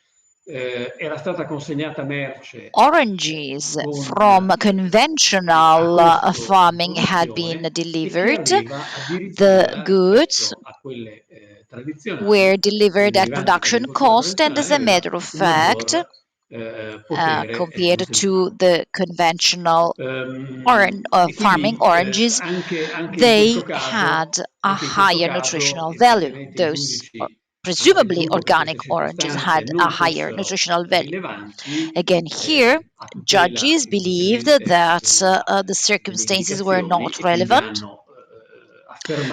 Speaker 5: era stata consegnata merce
Speaker 3: oranges
Speaker 5: con
Speaker 3: from
Speaker 5: a
Speaker 3: conventional
Speaker 5: costo di
Speaker 3: farming had been
Speaker 5: produzione e che
Speaker 3: delivered,
Speaker 5: aveva
Speaker 3: the
Speaker 5: addirittura
Speaker 3: goods
Speaker 5: rispetto a quelle
Speaker 3: were
Speaker 5: tradizionali, quelle
Speaker 3: delivered at
Speaker 5: derivanti da
Speaker 3: production
Speaker 5: agricoltura
Speaker 3: cost, and as
Speaker 5: tradizionale,
Speaker 3: a
Speaker 5: aveva
Speaker 3: matter of
Speaker 5: un
Speaker 3: fact,
Speaker 5: maggior potere
Speaker 3: compared to
Speaker 5: contributivo.
Speaker 3: the conventional
Speaker 5: E
Speaker 3: farming
Speaker 5: quindi
Speaker 3: oranges,
Speaker 5: anche in
Speaker 3: they
Speaker 5: questo caso,
Speaker 3: had a higher nutritional value.
Speaker 5: evidentemente i
Speaker 3: Those
Speaker 5: giudici hanno
Speaker 3: presumably
Speaker 5: ritenuto che
Speaker 3: organic
Speaker 5: queste
Speaker 3: oranges
Speaker 5: circostanze
Speaker 3: had a
Speaker 5: non
Speaker 3: higher
Speaker 5: fossero
Speaker 3: nutritional value.
Speaker 5: rilevanti
Speaker 3: Again, here,
Speaker 5: a tutela
Speaker 3: judges believed
Speaker 5: evidentemente
Speaker 3: that the
Speaker 5: delle
Speaker 3: circumstances were
Speaker 5: indicazioni
Speaker 3: not
Speaker 5: e quindi
Speaker 3: relevant,
Speaker 5: hanno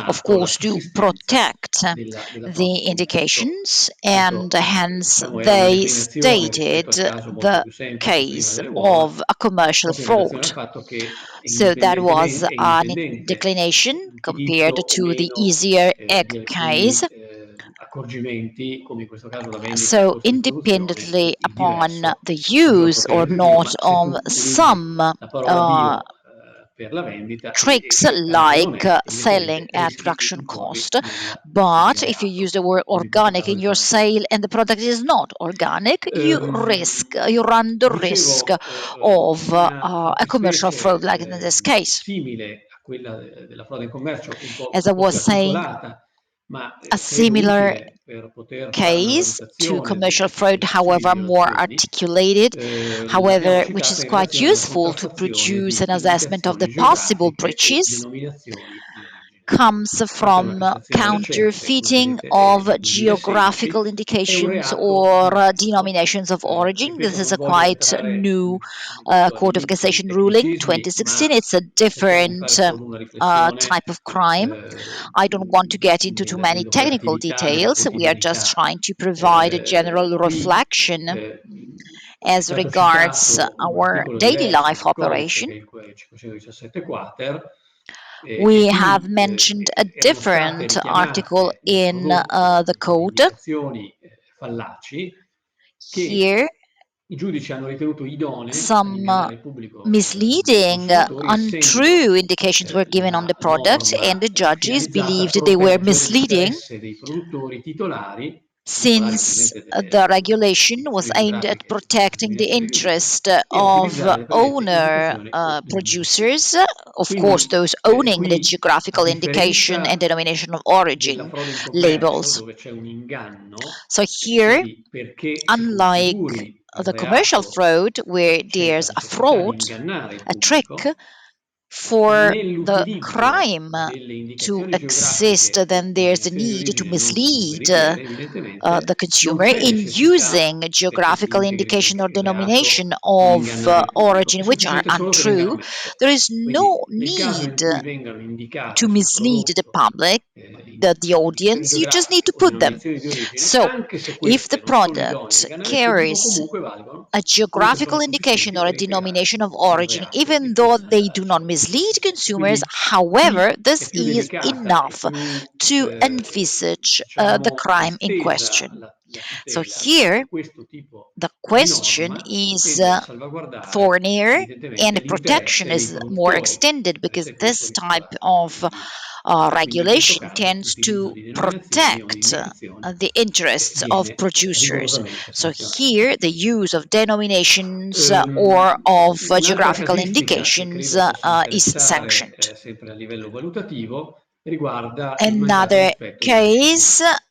Speaker 3: of
Speaker 5: affermato la
Speaker 3: course, to
Speaker 5: sussistenza
Speaker 3: protect
Speaker 5: della frode
Speaker 3: the
Speaker 5: in commercio.
Speaker 3: indications, and
Speaker 5: Questo
Speaker 3: hence
Speaker 5: diciamo, era una
Speaker 3: they
Speaker 5: declinazione
Speaker 3: stated
Speaker 5: rispetto al caso molto
Speaker 3: the
Speaker 5: più semplice prima
Speaker 3: case
Speaker 5: delle uova,
Speaker 3: of a commercial
Speaker 5: proprio in relazione al
Speaker 3: fraud.
Speaker 5: fatto che
Speaker 3: So that was
Speaker 5: è
Speaker 3: an
Speaker 5: indipendente
Speaker 3: declination compared
Speaker 5: l'utilizzo o
Speaker 3: to the
Speaker 5: meno
Speaker 3: easier egg
Speaker 5: di alcuni
Speaker 3: case.
Speaker 5: accorgimenti, come in questo caso la vendita a
Speaker 3: So,
Speaker 5: costo di produzione,
Speaker 3: independently
Speaker 5: il
Speaker 3: upon
Speaker 5: diverso
Speaker 3: the
Speaker 5: maggior
Speaker 3: use
Speaker 5: potere
Speaker 3: or
Speaker 5: contributivo,
Speaker 3: not
Speaker 5: ma se tu
Speaker 3: of
Speaker 5: utilizzi
Speaker 3: some
Speaker 5: la parola bio per la vendita
Speaker 3: tricks
Speaker 5: e anche non
Speaker 3: like
Speaker 5: è,
Speaker 3: selling
Speaker 5: evidentemente
Speaker 3: at
Speaker 5: rischi di
Speaker 3: production
Speaker 5: incorri
Speaker 3: cost,
Speaker 5: nel
Speaker 3: but if you use
Speaker 5: reato,
Speaker 3: the word
Speaker 5: come in questo
Speaker 3: organic
Speaker 5: caso
Speaker 3: in
Speaker 5: di
Speaker 3: your
Speaker 5: frode in commercio.
Speaker 3: sale and the product is not organic, you run the risk
Speaker 5: Dicevo,
Speaker 3: of
Speaker 5: una
Speaker 3: a commercial
Speaker 5: fattispecie
Speaker 3: fraud, like in this case.
Speaker 5: simile a quella della frode in commercio, un po'
Speaker 3: As I was
Speaker 5: forse
Speaker 3: saying,
Speaker 5: articolata, ma
Speaker 3: a
Speaker 5: credo
Speaker 3: similar
Speaker 5: utile per poter fare una
Speaker 3: case to
Speaker 5: valutazione
Speaker 3: commercial
Speaker 5: delle
Speaker 3: fraud,
Speaker 5: possibili
Speaker 3: however, more
Speaker 5: violazioni,
Speaker 3: articulated,
Speaker 5: l'abbiamo
Speaker 3: however, which
Speaker 5: citata
Speaker 3: is
Speaker 5: in
Speaker 3: quite
Speaker 5: relazione alla
Speaker 3: useful to
Speaker 5: contraffazione
Speaker 3: produce an
Speaker 5: di
Speaker 3: assessment of the
Speaker 5: indicazioni
Speaker 3: possible
Speaker 5: geografiche o
Speaker 3: breaches,
Speaker 5: denominazioni di origine.
Speaker 3: comes
Speaker 5: Questa è una
Speaker 3: from
Speaker 5: Cassazione recente, come
Speaker 3: counterfeiting
Speaker 5: vedete è
Speaker 3: of
Speaker 5: del 2016,
Speaker 3: geographical
Speaker 5: è un
Speaker 3: indications
Speaker 5: reato
Speaker 3: or
Speaker 5: illecito.
Speaker 3: denominations of origin.
Speaker 5: Ripeto,
Speaker 3: This is
Speaker 5: non
Speaker 3: a
Speaker 5: voglio
Speaker 3: quite
Speaker 5: entrare,
Speaker 3: new
Speaker 5: come dicevo
Speaker 3: Court of
Speaker 5: all'inizio, in
Speaker 3: Cassation ruling,
Speaker 5: tecnicismi,
Speaker 3: 2016.
Speaker 5: ma
Speaker 3: It's a
Speaker 5: cerchiamo di
Speaker 3: different
Speaker 5: fare solo una riflessione
Speaker 3: type of crime. I don't want to get into too many technical
Speaker 5: nell'operatività, nella
Speaker 3: details. We are just
Speaker 5: quotidianità.
Speaker 3: trying to provide a general
Speaker 5: Qui
Speaker 3: reflection
Speaker 5: è
Speaker 3: as
Speaker 5: stato
Speaker 3: regards
Speaker 5: citato un
Speaker 3: our
Speaker 5: articolo
Speaker 3: daily
Speaker 5: diverso
Speaker 3: life
Speaker 5: del codice,
Speaker 3: operation.
Speaker 5: che è il 517 quater, e
Speaker 3: We have
Speaker 5: qui
Speaker 3: mentioned a
Speaker 5: erano state
Speaker 3: different article
Speaker 5: richiamate nel
Speaker 3: in
Speaker 5: prodotto
Speaker 3: the
Speaker 5: delle
Speaker 3: code.
Speaker 5: indicazioni fallaci che
Speaker 3: Here,
Speaker 5: i giudici hanno ritenuto idonee ad
Speaker 3: some
Speaker 5: ingannare il pubblico dei
Speaker 3: misleading,
Speaker 5: consumatori, essendo
Speaker 3: untrue indications were given on the
Speaker 5: la
Speaker 3: product, and
Speaker 5: norma
Speaker 3: the judges
Speaker 5: finalizzata a
Speaker 3: believed they were
Speaker 5: proteggere
Speaker 3: misleading
Speaker 5: l'interesse dei produttori titolari,
Speaker 3: since
Speaker 5: ovviamente
Speaker 3: the
Speaker 5: delle
Speaker 3: regulation was
Speaker 5: indicazioni
Speaker 3: aimed at
Speaker 5: geografiche e
Speaker 3: protecting the
Speaker 5: denominazioni di origine,
Speaker 3: interest
Speaker 5: e a
Speaker 3: of
Speaker 5: utilizzare le predette
Speaker 3: owner
Speaker 5: indicazioni o denominazioni.
Speaker 3: producers, of course,
Speaker 5: Quindi
Speaker 3: those owning the
Speaker 5: qui, a
Speaker 3: geographical indication and
Speaker 5: differenza
Speaker 3: denomination of
Speaker 5: della
Speaker 3: origin
Speaker 5: frode in commercio,
Speaker 3: labels.
Speaker 5: dove c'è un inganno,
Speaker 3: So here,
Speaker 5: quindi perché si
Speaker 3: unlike
Speaker 5: configuri il
Speaker 3: the commercial
Speaker 5: reato
Speaker 3: fraud, where
Speaker 5: c'è la
Speaker 3: there's a
Speaker 5: necessità di
Speaker 3: fraud,
Speaker 5: ingannare il
Speaker 3: a trick,
Speaker 5: pubblico,
Speaker 3: For the
Speaker 5: nell'utilizzo
Speaker 3: crime
Speaker 5: delle
Speaker 3: to
Speaker 5: indicazioni
Speaker 3: exist,
Speaker 5: geografiche
Speaker 3: then
Speaker 5: di
Speaker 3: there's a
Speaker 5: indicazione di
Speaker 3: need to
Speaker 5: origine non
Speaker 3: mislead
Speaker 5: veritiere, evidentemente
Speaker 3: the
Speaker 5: non
Speaker 3: consumer
Speaker 5: c'è
Speaker 3: in
Speaker 5: necessità
Speaker 3: using
Speaker 5: che si
Speaker 3: geographical
Speaker 5: integri
Speaker 3: indication or
Speaker 5: il reato
Speaker 3: denomination
Speaker 5: di
Speaker 3: of
Speaker 5: ingannare il pubblico, è
Speaker 3: origin which are
Speaker 5: sufficiente solo che venga
Speaker 3: untrue.
Speaker 5: ammesso.
Speaker 3: There is no
Speaker 5: Quindi nel caso in
Speaker 3: need
Speaker 5: cui vengano
Speaker 3: to
Speaker 5: indicate sul
Speaker 3: mislead the
Speaker 5: prodotto
Speaker 3: public, the
Speaker 5: indicazioni
Speaker 3: audience. You just need
Speaker 5: geografiche
Speaker 3: to
Speaker 5: o
Speaker 3: put them.
Speaker 5: denominazioni di origine,
Speaker 3: So,
Speaker 5: anche se
Speaker 3: if the
Speaker 5: queste non sono idonee a
Speaker 3: product
Speaker 5: ingannare il pubblico,
Speaker 3: carries
Speaker 5: comunque valgono,
Speaker 3: a
Speaker 5: comunque sono
Speaker 3: geographical indication
Speaker 5: sufficienti
Speaker 3: or a
Speaker 5: per integrare
Speaker 3: denomination of
Speaker 5: il
Speaker 3: origin,
Speaker 5: reato di
Speaker 3: even
Speaker 5: cui
Speaker 3: though they do not
Speaker 5: stiamo
Speaker 3: mislead
Speaker 5: discutendo. E
Speaker 3: consumers.
Speaker 5: quindi
Speaker 3: However,
Speaker 5: qui è
Speaker 3: this
Speaker 5: più
Speaker 3: is
Speaker 5: delicata e
Speaker 3: enough
Speaker 5: più,
Speaker 3: to envisage the
Speaker 5: diciamo,
Speaker 3: crime in
Speaker 5: estesa
Speaker 3: question.
Speaker 5: la
Speaker 3: So
Speaker 5: tutela
Speaker 3: here,
Speaker 5: di questo tipo
Speaker 3: the
Speaker 5: di
Speaker 3: question
Speaker 5: norma
Speaker 3: is
Speaker 5: tende a salvaguardare
Speaker 3: thornier and
Speaker 5: evidentemente
Speaker 3: the protection
Speaker 5: l'interesse dei
Speaker 3: is more
Speaker 5: produttori
Speaker 3: extended
Speaker 5: del
Speaker 3: because this
Speaker 5: segreto
Speaker 3: type
Speaker 5: ristretto
Speaker 3: of
Speaker 5: e quindi in questo
Speaker 3: regulation
Speaker 5: caso
Speaker 3: tends
Speaker 5: l'utilizzo
Speaker 3: to
Speaker 5: di denominazioni o di
Speaker 3: protect
Speaker 5: indicazioni
Speaker 3: the interests of
Speaker 5: viene
Speaker 3: producers.
Speaker 5: rigorosamente
Speaker 3: So
Speaker 5: sanzionato.
Speaker 3: here, the use of denominations or of
Speaker 5: Un'altra
Speaker 3: geographical
Speaker 5: casistica che
Speaker 3: indications
Speaker 5: credo possa
Speaker 3: is
Speaker 5: interessare
Speaker 3: sanctioned.
Speaker 5: sempre a livello valutativo riguarda il mancato
Speaker 3: Another
Speaker 5: rispetto della
Speaker 3: case,
Speaker 5: disciplina.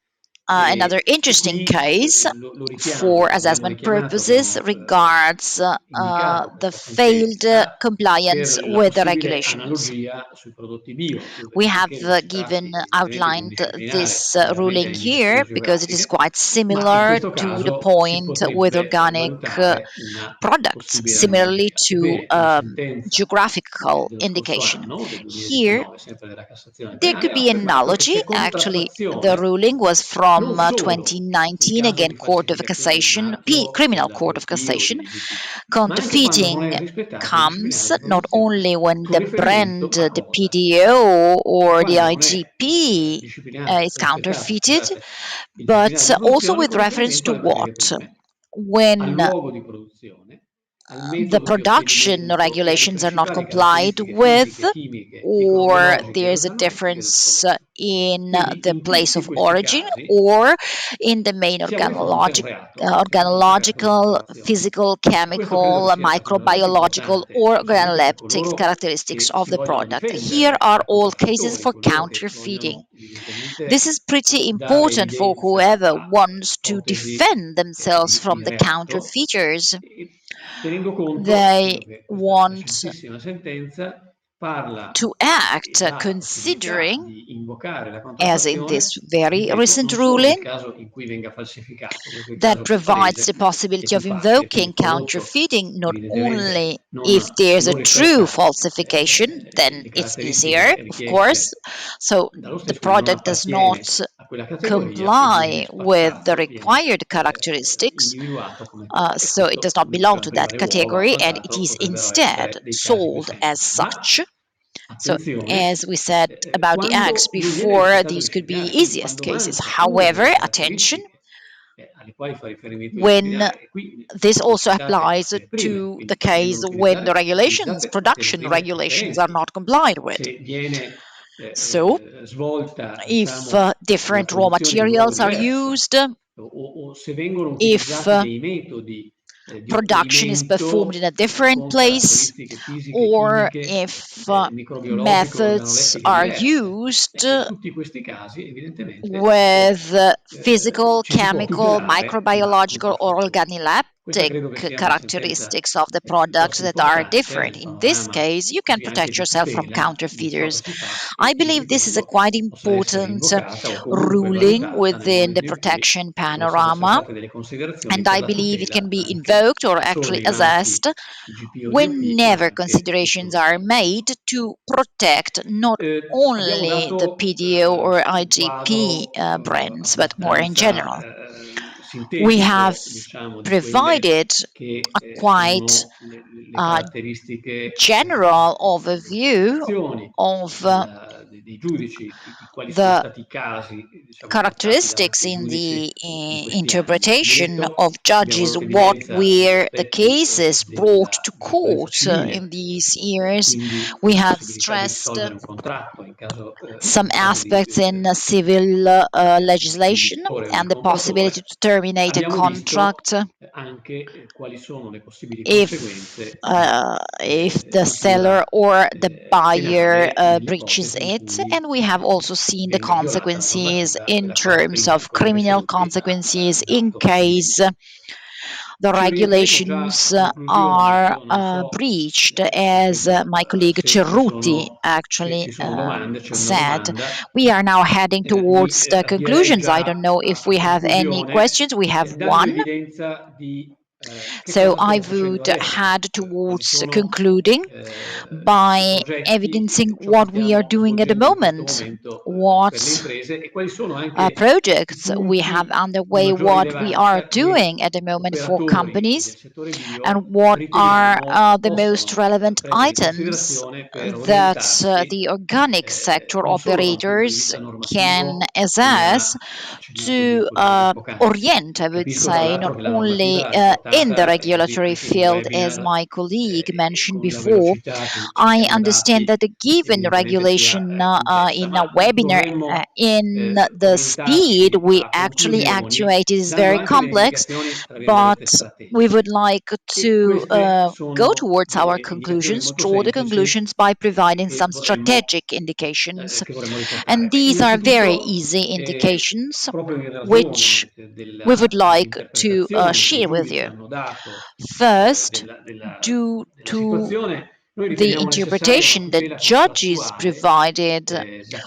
Speaker 3: another
Speaker 5: E
Speaker 3: interesting
Speaker 5: qui
Speaker 3: case
Speaker 5: lo richiamo,
Speaker 3: for
Speaker 5: l'abbiamo
Speaker 3: assessment
Speaker 5: richiamato,
Speaker 3: purposes
Speaker 5: abbiamo
Speaker 3: regards
Speaker 5: indicato
Speaker 3: the
Speaker 5: questa
Speaker 3: failed
Speaker 5: sentenza
Speaker 3: compliance
Speaker 5: per la
Speaker 3: with the
Speaker 5: possibile
Speaker 3: regulations.
Speaker 5: analogia sui prodotti bio, dove
Speaker 3: We have
Speaker 5: benché non si
Speaker 3: given
Speaker 5: tratti evidentemente di un
Speaker 3: outlined
Speaker 5: disciplinare
Speaker 3: this
Speaker 5: ugualmente
Speaker 3: ruling
Speaker 5: alle
Speaker 3: here
Speaker 5: indicazioni
Speaker 3: because it is
Speaker 5: geografiche,
Speaker 3: quite
Speaker 5: ma in
Speaker 3: similar
Speaker 5: questo
Speaker 3: to the
Speaker 5: caso si
Speaker 3: point with
Speaker 5: potrebbe
Speaker 3: organic
Speaker 5: valutare una
Speaker 3: products,
Speaker 5: possibile
Speaker 3: similarly
Speaker 5: analogia.
Speaker 3: to
Speaker 5: Ebbene, una sentenza
Speaker 3: geographical
Speaker 5: dello scorso
Speaker 3: indication.
Speaker 5: anno, del
Speaker 3: Here,
Speaker 5: 2019, sempre della Cassazione
Speaker 3: there
Speaker 5: Penale,
Speaker 3: could
Speaker 5: ha
Speaker 3: be an
Speaker 5: affermato che
Speaker 3: analogy.
Speaker 5: c'è
Speaker 3: Actually, the
Speaker 5: contraffazione
Speaker 3: ruling was
Speaker 5: non
Speaker 3: from
Speaker 5: solo in
Speaker 3: 2019,
Speaker 5: caso
Speaker 3: again,
Speaker 5: di
Speaker 3: Court of
Speaker 5: falsificazione del
Speaker 3: Cassation,
Speaker 5: marchio
Speaker 3: Criminal Court of
Speaker 5: dell'APP o
Speaker 3: Cassation.
Speaker 5: dell'IGP, ma anche quando non è
Speaker 3: Counterfeiting
Speaker 5: rispettato il disciplinare
Speaker 3: comes
Speaker 5: di
Speaker 3: not
Speaker 5: produzione,
Speaker 3: only when
Speaker 5: con
Speaker 3: the
Speaker 5: riferimento
Speaker 3: brand,
Speaker 5: a
Speaker 3: the
Speaker 5: cosa?
Speaker 3: PDO or the
Speaker 5: Quando non è
Speaker 3: IGP
Speaker 5: disciplinato,
Speaker 3: is
Speaker 5: rispettato,
Speaker 3: counterfeited,
Speaker 5: scusate, il
Speaker 3: but
Speaker 5: disciplinare di
Speaker 3: also
Speaker 5: produzione
Speaker 3: with
Speaker 5: con
Speaker 3: reference
Speaker 5: riferimento
Speaker 3: to
Speaker 5: alle materie
Speaker 3: what?
Speaker 5: prime, al
Speaker 3: When
Speaker 5: luogo di produzione, al
Speaker 3: the
Speaker 5: metodo di
Speaker 3: production
Speaker 5: ottenimento e alle
Speaker 3: regulations are not
Speaker 5: principali
Speaker 3: complied
Speaker 5: caratteristiche
Speaker 3: with,
Speaker 5: fisiche, chimiche,
Speaker 3: or
Speaker 5: microbiologiche e
Speaker 3: there's a
Speaker 5: organolettiche del
Speaker 3: difference
Speaker 5: prodotto.
Speaker 3: in
Speaker 5: Quindi
Speaker 3: the
Speaker 5: in
Speaker 3: place
Speaker 5: tutti
Speaker 3: of
Speaker 5: questi
Speaker 3: origin
Speaker 5: casi
Speaker 3: or in the main
Speaker 5: siamo di fronte a un reato di
Speaker 3: organological,
Speaker 5: diffamazione.
Speaker 3: physical,
Speaker 5: E questo credo che
Speaker 3: chemical,
Speaker 5: sia particolarmente
Speaker 3: microbiological,
Speaker 5: importante,
Speaker 3: or
Speaker 5: specialmente per
Speaker 3: organoleptic
Speaker 5: coloro
Speaker 3: characteristics
Speaker 5: che
Speaker 3: of
Speaker 5: si
Speaker 3: the
Speaker 5: vogliono
Speaker 3: product. Here
Speaker 5: difendere
Speaker 3: are
Speaker 5: da
Speaker 3: all cases
Speaker 5: contraffattori,
Speaker 3: for
Speaker 5: coloro che
Speaker 3: counterfeiting.
Speaker 5: vogliono evidentemente
Speaker 3: This is pretty
Speaker 5: dare
Speaker 3: important for
Speaker 5: evidenza
Speaker 3: whoever
Speaker 5: a
Speaker 3: wants to
Speaker 5: ipotesi
Speaker 3: defend themselves
Speaker 5: di
Speaker 3: from the
Speaker 5: reato,
Speaker 3: counterfeiters.
Speaker 5: e tenendo conto,
Speaker 3: They
Speaker 5: credo che questa
Speaker 3: want
Speaker 5: recentissima sentenza parla
Speaker 3: to
Speaker 5: e
Speaker 3: act
Speaker 5: dà la possibilità
Speaker 3: considering,
Speaker 5: di invocare la
Speaker 3: as in this
Speaker 5: contraffazione,
Speaker 3: very
Speaker 5: ripeto,
Speaker 3: recent
Speaker 5: non solo nel
Speaker 3: ruling,
Speaker 5: caso in cui venga falsificato, questo è il
Speaker 3: that
Speaker 5: caso più
Speaker 3: provides the
Speaker 5: palese, e
Speaker 3: possibility
Speaker 5: più
Speaker 3: of
Speaker 5: facile per
Speaker 3: invoking
Speaker 5: il prodotto,
Speaker 3: counterfeiting not
Speaker 5: evidentemente
Speaker 3: only if there's a
Speaker 5: non
Speaker 3: true
Speaker 5: rispetta
Speaker 3: falsification, then
Speaker 5: le
Speaker 3: it's
Speaker 5: caratteristiche
Speaker 3: easier, of course.
Speaker 5: richieste
Speaker 3: So
Speaker 5: dallo
Speaker 3: the
Speaker 5: stesso, quindi non
Speaker 3: product does not
Speaker 5: appartiene a quella categoria e viene
Speaker 3: comply with the
Speaker 5: spacciato, viene
Speaker 3: required characteristics,
Speaker 5: individuato come tale. E
Speaker 3: so it
Speaker 5: questo
Speaker 3: does not belong
Speaker 5: cominciano ad
Speaker 3: to that
Speaker 5: arrivare uova,
Speaker 3: category and it
Speaker 5: quant'altro
Speaker 3: is
Speaker 5: potrebbero
Speaker 3: instead
Speaker 5: essere dei casi più
Speaker 3: sold as
Speaker 5: semplici. Ma
Speaker 3: such. So,
Speaker 5: attenzione,
Speaker 3: as we said about the eggs
Speaker 5: quando non viene
Speaker 3: before,
Speaker 5: rispettato il
Speaker 3: these could be
Speaker 5: disciplinare, quindi
Speaker 3: easiest
Speaker 5: quando
Speaker 3: cases.
Speaker 5: manca una
Speaker 3: However,
Speaker 5: delle
Speaker 3: attention,
Speaker 5: caratteristiche alle quali fa riferimento il
Speaker 3: when
Speaker 5: disciplinare, e qui
Speaker 3: this
Speaker 5: sono
Speaker 3: also
Speaker 5: citate
Speaker 3: applies
Speaker 5: materie prime,
Speaker 3: to the
Speaker 5: quindi
Speaker 3: case
Speaker 5: vengono
Speaker 3: when the regulations,
Speaker 5: utilizzate materie
Speaker 3: production
Speaker 5: prime
Speaker 3: regulations, are
Speaker 5: differenti.
Speaker 3: not complied with.
Speaker 5: Se viene
Speaker 3: So,
Speaker 5: svolta,
Speaker 3: if
Speaker 5: diciamo, una
Speaker 3: different raw
Speaker 5: produzione in un luogo
Speaker 3: materials are
Speaker 5: diverso,
Speaker 3: used,
Speaker 5: o se vengono
Speaker 3: if
Speaker 5: utilizzati dei metodi di
Speaker 3: production is performed in a
Speaker 5: ottenimento
Speaker 3: different
Speaker 5: con
Speaker 3: place,
Speaker 5: caratteristiche fisiche,
Speaker 3: or
Speaker 5: chimiche,
Speaker 3: if
Speaker 5: microbiologiche,
Speaker 3: methods
Speaker 5: organolettiche
Speaker 3: are
Speaker 5: diverse.
Speaker 3: used
Speaker 5: In tutti questi casi, evidentemente,
Speaker 3: with physical,
Speaker 5: ci si può
Speaker 3: chemical,
Speaker 5: tutelare da
Speaker 3: microbiological, or
Speaker 5: contraffattori. Questa
Speaker 3: organoleptic
Speaker 5: credo che sia una sentenza
Speaker 3: characteristics of the products
Speaker 5: piuttosto
Speaker 3: that are
Speaker 5: importante
Speaker 3: different.
Speaker 5: nel
Speaker 3: In this
Speaker 5: panorama
Speaker 3: case, you can
Speaker 5: così anche
Speaker 3: protect
Speaker 5: di
Speaker 3: yourself from
Speaker 5: tutela di ciò che
Speaker 3: counterfeiters.
Speaker 5: si fa,
Speaker 3: I
Speaker 5: e io
Speaker 3: believe this is a
Speaker 5: ritengo
Speaker 3: quite
Speaker 5: possa essere
Speaker 3: important
Speaker 5: invocata o comunque
Speaker 3: ruling
Speaker 5: valutata nel
Speaker 3: within the
Speaker 5: momento in cui
Speaker 3: protection
Speaker 5: dovessero essere
Speaker 3: panorama,
Speaker 5: fatte delle considerazioni
Speaker 3: and
Speaker 5: per
Speaker 3: I
Speaker 5: la
Speaker 3: believe it can
Speaker 5: tutela
Speaker 3: be
Speaker 5: anche
Speaker 3: invoked or
Speaker 5: non solo
Speaker 3: actually
Speaker 5: dei marchi
Speaker 3: assessed
Speaker 5: IGP o DOP, ma
Speaker 3: whenever
Speaker 5: anche dei
Speaker 3: considerations are
Speaker 5: prodotti.
Speaker 3: made to protect not
Speaker 5: Abbiamo
Speaker 3: only the
Speaker 5: dato
Speaker 3: PDO or
Speaker 5: un
Speaker 3: IGP
Speaker 5: quadro
Speaker 3: brands, but more in
Speaker 5: abbastanza
Speaker 3: general. We have
Speaker 5: sintetico, diciamo, di quelle
Speaker 3: provided
Speaker 5: che
Speaker 3: a quite
Speaker 5: sono le caratteristiche
Speaker 3: general
Speaker 5: delle
Speaker 3: overview
Speaker 5: osservazioni
Speaker 3: of
Speaker 5: dei giudici, di quali sono
Speaker 3: the
Speaker 5: stati i casi, diciamo, trattati
Speaker 3: characteristics
Speaker 5: dai
Speaker 3: in
Speaker 5: giudici
Speaker 3: the
Speaker 5: in questi anni. Al
Speaker 3: interpretation
Speaker 5: netto
Speaker 3: of
Speaker 5: abbiamo
Speaker 3: judges
Speaker 5: dato
Speaker 3: what
Speaker 5: evidenza degli
Speaker 3: were the
Speaker 5: aspetti
Speaker 3: cases brought to
Speaker 5: di influenza
Speaker 3: court in
Speaker 5: civile,
Speaker 3: these
Speaker 5: e
Speaker 3: years.
Speaker 5: quindi
Speaker 3: We
Speaker 5: la
Speaker 3: have
Speaker 5: possibilità di
Speaker 3: stressed
Speaker 5: risolvere un contratto
Speaker 3: some
Speaker 5: in caso di
Speaker 3: aspects in civil legislation
Speaker 5: venditore o di
Speaker 3: and the possibility
Speaker 5: compratore.
Speaker 3: to terminate a
Speaker 5: Abbiamo visto
Speaker 3: contract
Speaker 5: anche quali sono le possibili
Speaker 3: if
Speaker 5: conseguenze di
Speaker 3: the seller
Speaker 5: natura
Speaker 3: or the buyer
Speaker 5: penale
Speaker 3: breaches
Speaker 5: nell'ipotesi in
Speaker 3: it.
Speaker 5: cui
Speaker 3: And we have also seen the
Speaker 5: venga violata la
Speaker 3: consequences
Speaker 5: normativa
Speaker 3: in
Speaker 5: della quale
Speaker 3: terms
Speaker 5: prima
Speaker 3: of
Speaker 5: il collega
Speaker 3: criminal
Speaker 5: Seduti ha
Speaker 3: consequences in
Speaker 5: dato
Speaker 3: case
Speaker 5: evidenza.
Speaker 3: the regulations are breached, as my colleague Cerruti actually said. We are now heading towards the conclusions. I don't know if we have any questions. We have one. So I would head towards concluding by evidencing what we are doing at the moment, what projects we have underway, what we are doing at the moment for companies, and what are the most relevant items that the organic sector operators can assess to orient, I would say, not only in the regulatory field, as my colleague mentioned before. I understand that the given regulation in a webinar in the speed we actually actuate is very complex, but we would like to go towards our conclusions, draw the conclusions by providing some strategic indications. And these are very easy indications, which we would like to share with you. First, due to the interpretation that judges provided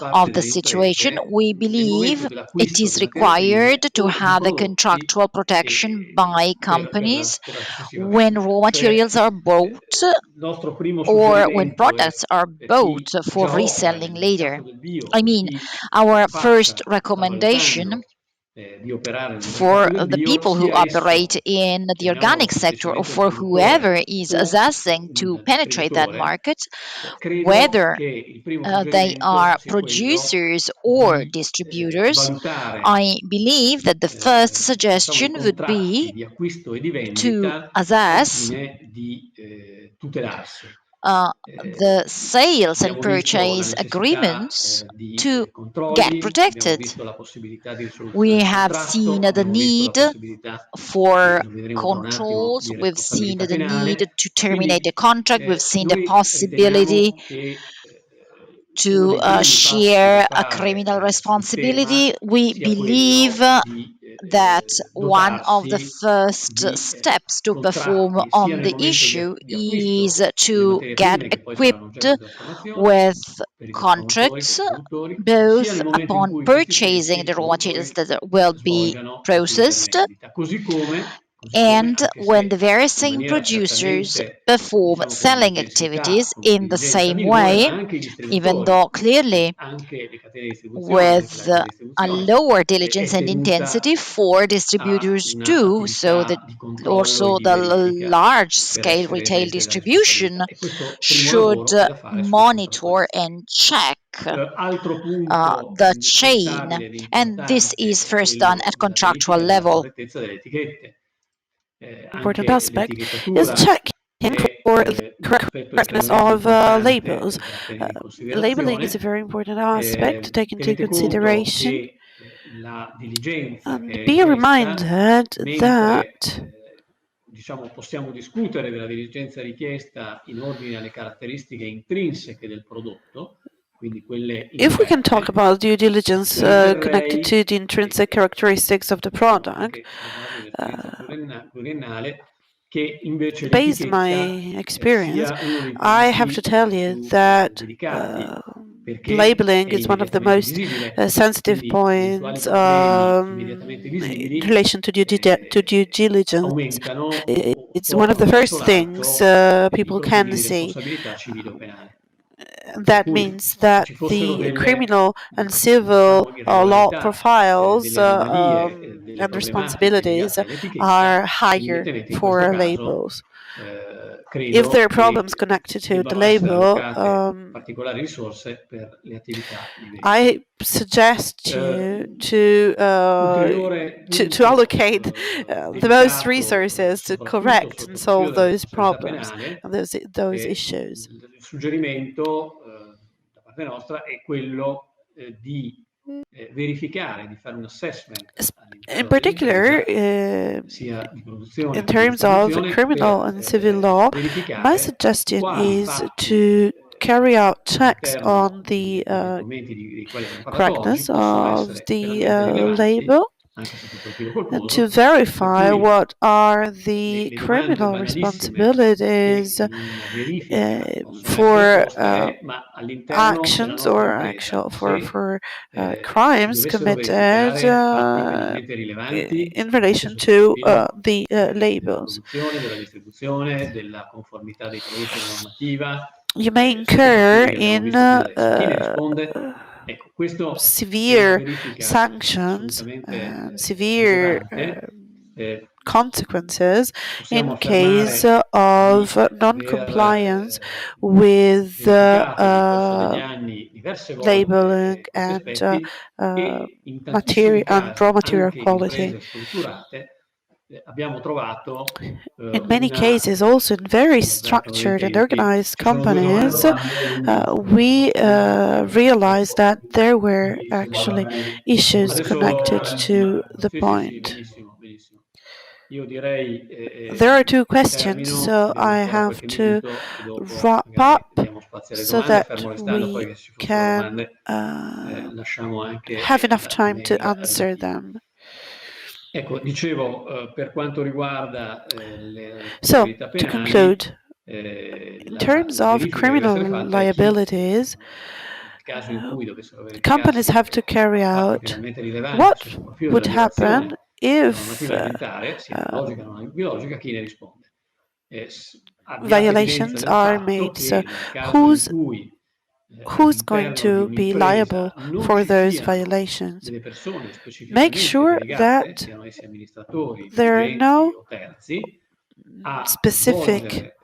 Speaker 3: of the situation, we believe it is required to have a contractual protection by companies when raw materials are bought or when products are bought for reselling later. I mean, our first recommendation for the people who operate in the organic sector or for whoever is assessing to penetrate that market, whether they are producers or distributors, I believe that the first suggestion would be to assess the sales and purchase agreements to get protected. We have seen the need for controls, we've seen the need to terminate a contract, we've seen the possibility to share a criminal responsibility. We believe that one of the first steps to perform on the issue is to get equipped with contracts, both upon purchasing the raw materials that will be processed and when the very same producers perform selling activities in the same way, even though clearly with a lower diligence and intensity for distributors too, so that also the large-scale retail distribution should monitor and check the chain, and this is first done at contractual level.
Speaker 1: Important aspect is checking for the correctness of labels. Labeling is a very important aspect to take into consideration. And be reminded that
Speaker 5: possiamo discutere della diligenza richiesta in ordine alle caratteristiche intrinseche del prodotto.
Speaker 1: If we can talk about due diligence connected to the intrinsic characteristics of the product, based on my experience, I have to tell you that labeling is one of the most sensitive points in relation to due diligence. It's one of the first things people can see. That means that the criminal and civil law profiles and responsibilities are higher for labels. If there are problems connected to the label, I suggest you to allocate the most resources to correct and solve those problems and those issues.
Speaker 5: Il suggerimento da parte nostra è quello di verificare, di fare un assessment.
Speaker 1: In particular, in terms of criminal and civil law, my suggestion is to carry out checks on the correctness of the label and to verify what are the criminal responsibilities for actions or actual for crimes committed in relation to the labels. You may incur in severe sanctions and severe consequences in case of non-compliance with labeling and material and raw material quality. In many cases, also in very structured and organized companies, we realized that there were actually issues connected to the point. There are two questions, so I have to wrap up so that we can have enough time to answer them. So, to conclude, in terms of criminal liabilities, companies have to carry out what would happen if violations are made. So, who's going to be liable for those violations? Make sure that there are no specific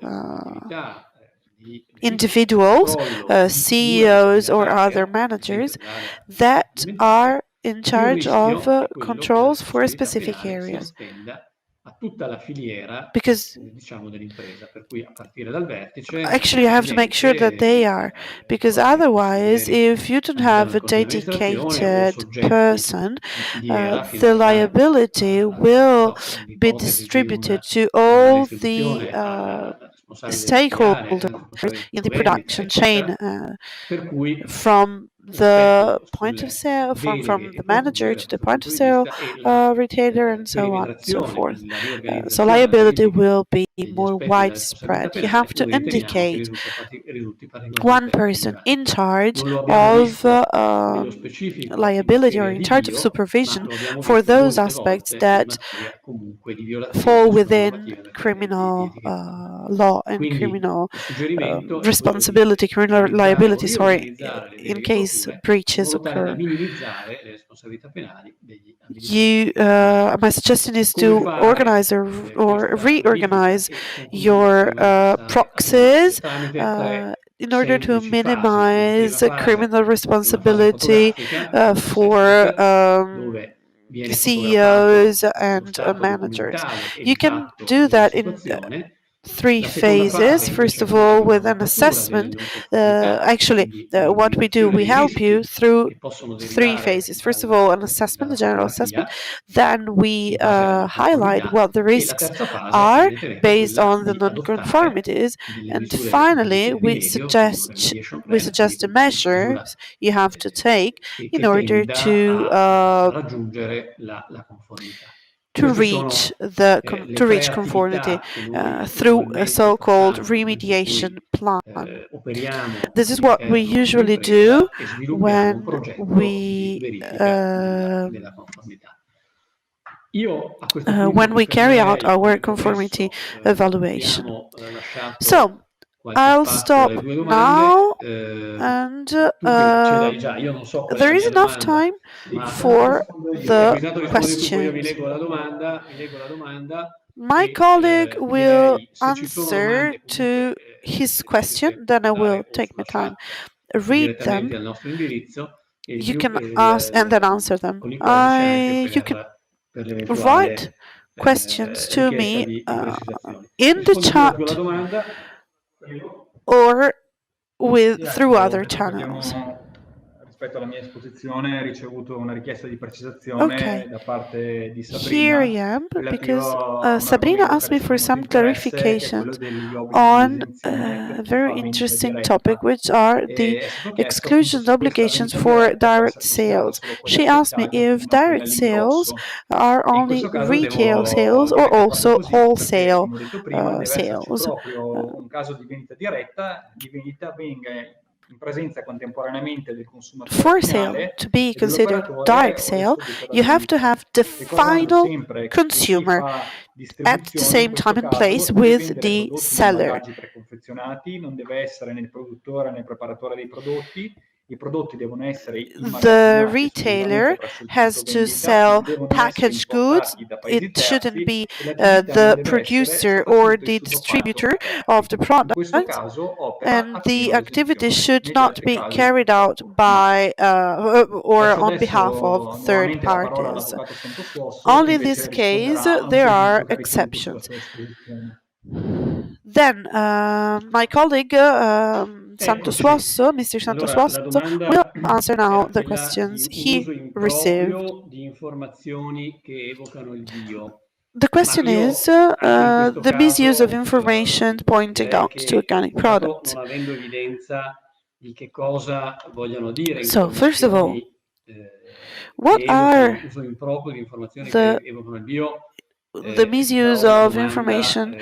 Speaker 1: individuals, CEOs or other managers that are in charge of controls for specific areas. Because actually you have to make sure that they are, because otherwise if you don't have a dedicated person, the liability will be distributed to all the stakeholders in the production chain, from the point of sale, from the manager to the point of sale retailer, and so on and so forth. So liability will be more widespread. You have to indicate one person in charge of liability or in charge of supervision for those aspects that fall within criminal law and criminal responsibility, criminal liability, sorry, in case breaches occur. My suggestion is to organize or reorganize your proxies in order to minimize criminal responsibility for CEOs and managers. You can do that in 3 phases. First of all, with an assessment. What we do, we help you through 3 phases. First of all, an assessment, a general assessment. Then we highlight what the risks are based on the non-conformities, and finally, we suggest the measures you have to take in order to reach conformity through a so-called remediation plan. This is what we usually do when we carry out our conformity evaluation. So I'll stop now, and there is enough time for the questions. My colleague will answer to his question, then I will take my time, read them. You can ask and then answer them. You can write questions to me in the chat or through other channels.
Speaker 2: rispetto alla mia esposizione, ricevuto una richiesta di precisazione
Speaker 1: Okay.
Speaker 2: da parte di
Speaker 1: Here I
Speaker 2: Sabrina
Speaker 1: am because
Speaker 2: relativo a un
Speaker 1: Sabrina
Speaker 2: argomento che
Speaker 1: asked me
Speaker 2: adesso ha
Speaker 1: for
Speaker 2: molto
Speaker 1: some
Speaker 2: interesse, che è quello
Speaker 1: clarifications
Speaker 2: degli obblighi di
Speaker 1: on
Speaker 2: esenzione per
Speaker 1: a
Speaker 2: chi
Speaker 1: very
Speaker 2: fa vendita
Speaker 1: interesting topic,
Speaker 2: diretta.
Speaker 1: which are the
Speaker 2: E è stato chiesto appunto
Speaker 1: exclusions
Speaker 2: se questa
Speaker 1: obligations
Speaker 2: vendita
Speaker 1: for
Speaker 2: diretta può
Speaker 1: direct
Speaker 2: essere considerata
Speaker 1: sales.
Speaker 2: solo quella
Speaker 1: She
Speaker 2: di
Speaker 1: asked me
Speaker 2: dettaglio
Speaker 1: if
Speaker 2: oppure quella
Speaker 1: direct sales
Speaker 2: all'ingrosso.
Speaker 1: are
Speaker 2: E in
Speaker 1: only
Speaker 2: questo caso
Speaker 1: retail
Speaker 2: devo
Speaker 1: sales or
Speaker 2: dire che è proprio
Speaker 1: also
Speaker 2: così, perché
Speaker 1: wholesale
Speaker 2: come ho detto prima deve esserci
Speaker 1: sales.
Speaker 2: proprio un caso di vendita diretta, di vendita avvenga in presenza contemporaneamente del consumatore
Speaker 1: For sale
Speaker 2: finale
Speaker 1: to be
Speaker 2: e
Speaker 1: considered
Speaker 2: dell'operatore
Speaker 1: direct
Speaker 2: o del
Speaker 1: sale,
Speaker 2: soggetto
Speaker 1: you have to
Speaker 2: d'aggiudica.
Speaker 1: have the
Speaker 2: Ricordando
Speaker 1: final
Speaker 2: sempre che chi
Speaker 1: consumer
Speaker 2: fa
Speaker 1: at the
Speaker 2: distribuzione in
Speaker 1: same time
Speaker 2: questo
Speaker 1: and
Speaker 2: caso
Speaker 1: place
Speaker 2: deve
Speaker 1: with
Speaker 2: vendere
Speaker 1: the
Speaker 2: prodotti in
Speaker 1: seller.
Speaker 2: imballaggi preconfezionati, non deve essere né il produttore né il preparatore dei prodotti. I prodotti devono essere
Speaker 1: The
Speaker 2: immagazzinati esclusivamente
Speaker 1: retailer
Speaker 2: presso il punto
Speaker 1: has to
Speaker 2: vendita, non
Speaker 1: sell
Speaker 2: devono essere
Speaker 1: packaged goods.
Speaker 2: importati da paesi
Speaker 1: It shouldn't
Speaker 2: terzi
Speaker 1: be
Speaker 2: e l'attività non
Speaker 1: the
Speaker 2: deve essere
Speaker 1: producer
Speaker 2: stata
Speaker 1: or
Speaker 2: appunto di
Speaker 1: the
Speaker 2: subappalto
Speaker 1: distributor
Speaker 2: a
Speaker 1: of
Speaker 2: terzi.
Speaker 1: the
Speaker 2: In questo
Speaker 1: product,
Speaker 2: caso opera
Speaker 1: and
Speaker 2: a
Speaker 1: the
Speaker 2: pieno
Speaker 1: activity
Speaker 2: d'esenzione.
Speaker 1: should
Speaker 2: Negli
Speaker 1: not
Speaker 2: altri
Speaker 1: be
Speaker 2: casi
Speaker 1: carried out
Speaker 2: purtroppo no.
Speaker 1: by or
Speaker 2: Lascio
Speaker 1: on behalf of
Speaker 2: adesso
Speaker 1: third
Speaker 2: nuovamente la parola
Speaker 1: parties.
Speaker 2: all'avvocato Santosuosso che
Speaker 1: Only in this
Speaker 2: invece
Speaker 1: case
Speaker 2: risponderà a un
Speaker 1: there
Speaker 2: due
Speaker 1: are
Speaker 2: punto che ha ricevuto sulla
Speaker 1: exceptions.
Speaker 2: sua esposizione.
Speaker 1: Then my colleague Santos
Speaker 5: Eccoci.
Speaker 1: Wasso, Mr. Santos
Speaker 5: Allora, la
Speaker 1: Wasso, will
Speaker 5: domanda
Speaker 1: answer now
Speaker 5: era
Speaker 1: the
Speaker 5: quella
Speaker 1: questions
Speaker 5: di
Speaker 1: he
Speaker 5: uso
Speaker 1: received.
Speaker 5: improprio di informazioni che evocano il bio.
Speaker 1: The
Speaker 5: Ma
Speaker 1: question is
Speaker 5: io anche in questo
Speaker 1: the misuse of
Speaker 5: caso
Speaker 1: information pointing
Speaker 5: direi
Speaker 1: out to
Speaker 5: che,
Speaker 1: organic
Speaker 5: intanto,
Speaker 1: products.
Speaker 5: non avendo evidenza di che cosa vogliano dire
Speaker 1: So, first of all,
Speaker 5: informazioni che
Speaker 1: what
Speaker 5: evocano
Speaker 1: are
Speaker 5: uso improprio di informazioni che
Speaker 1: the
Speaker 5: evocano il bio,
Speaker 1: misuse
Speaker 5: farò una
Speaker 1: of
Speaker 5: domanda
Speaker 1: information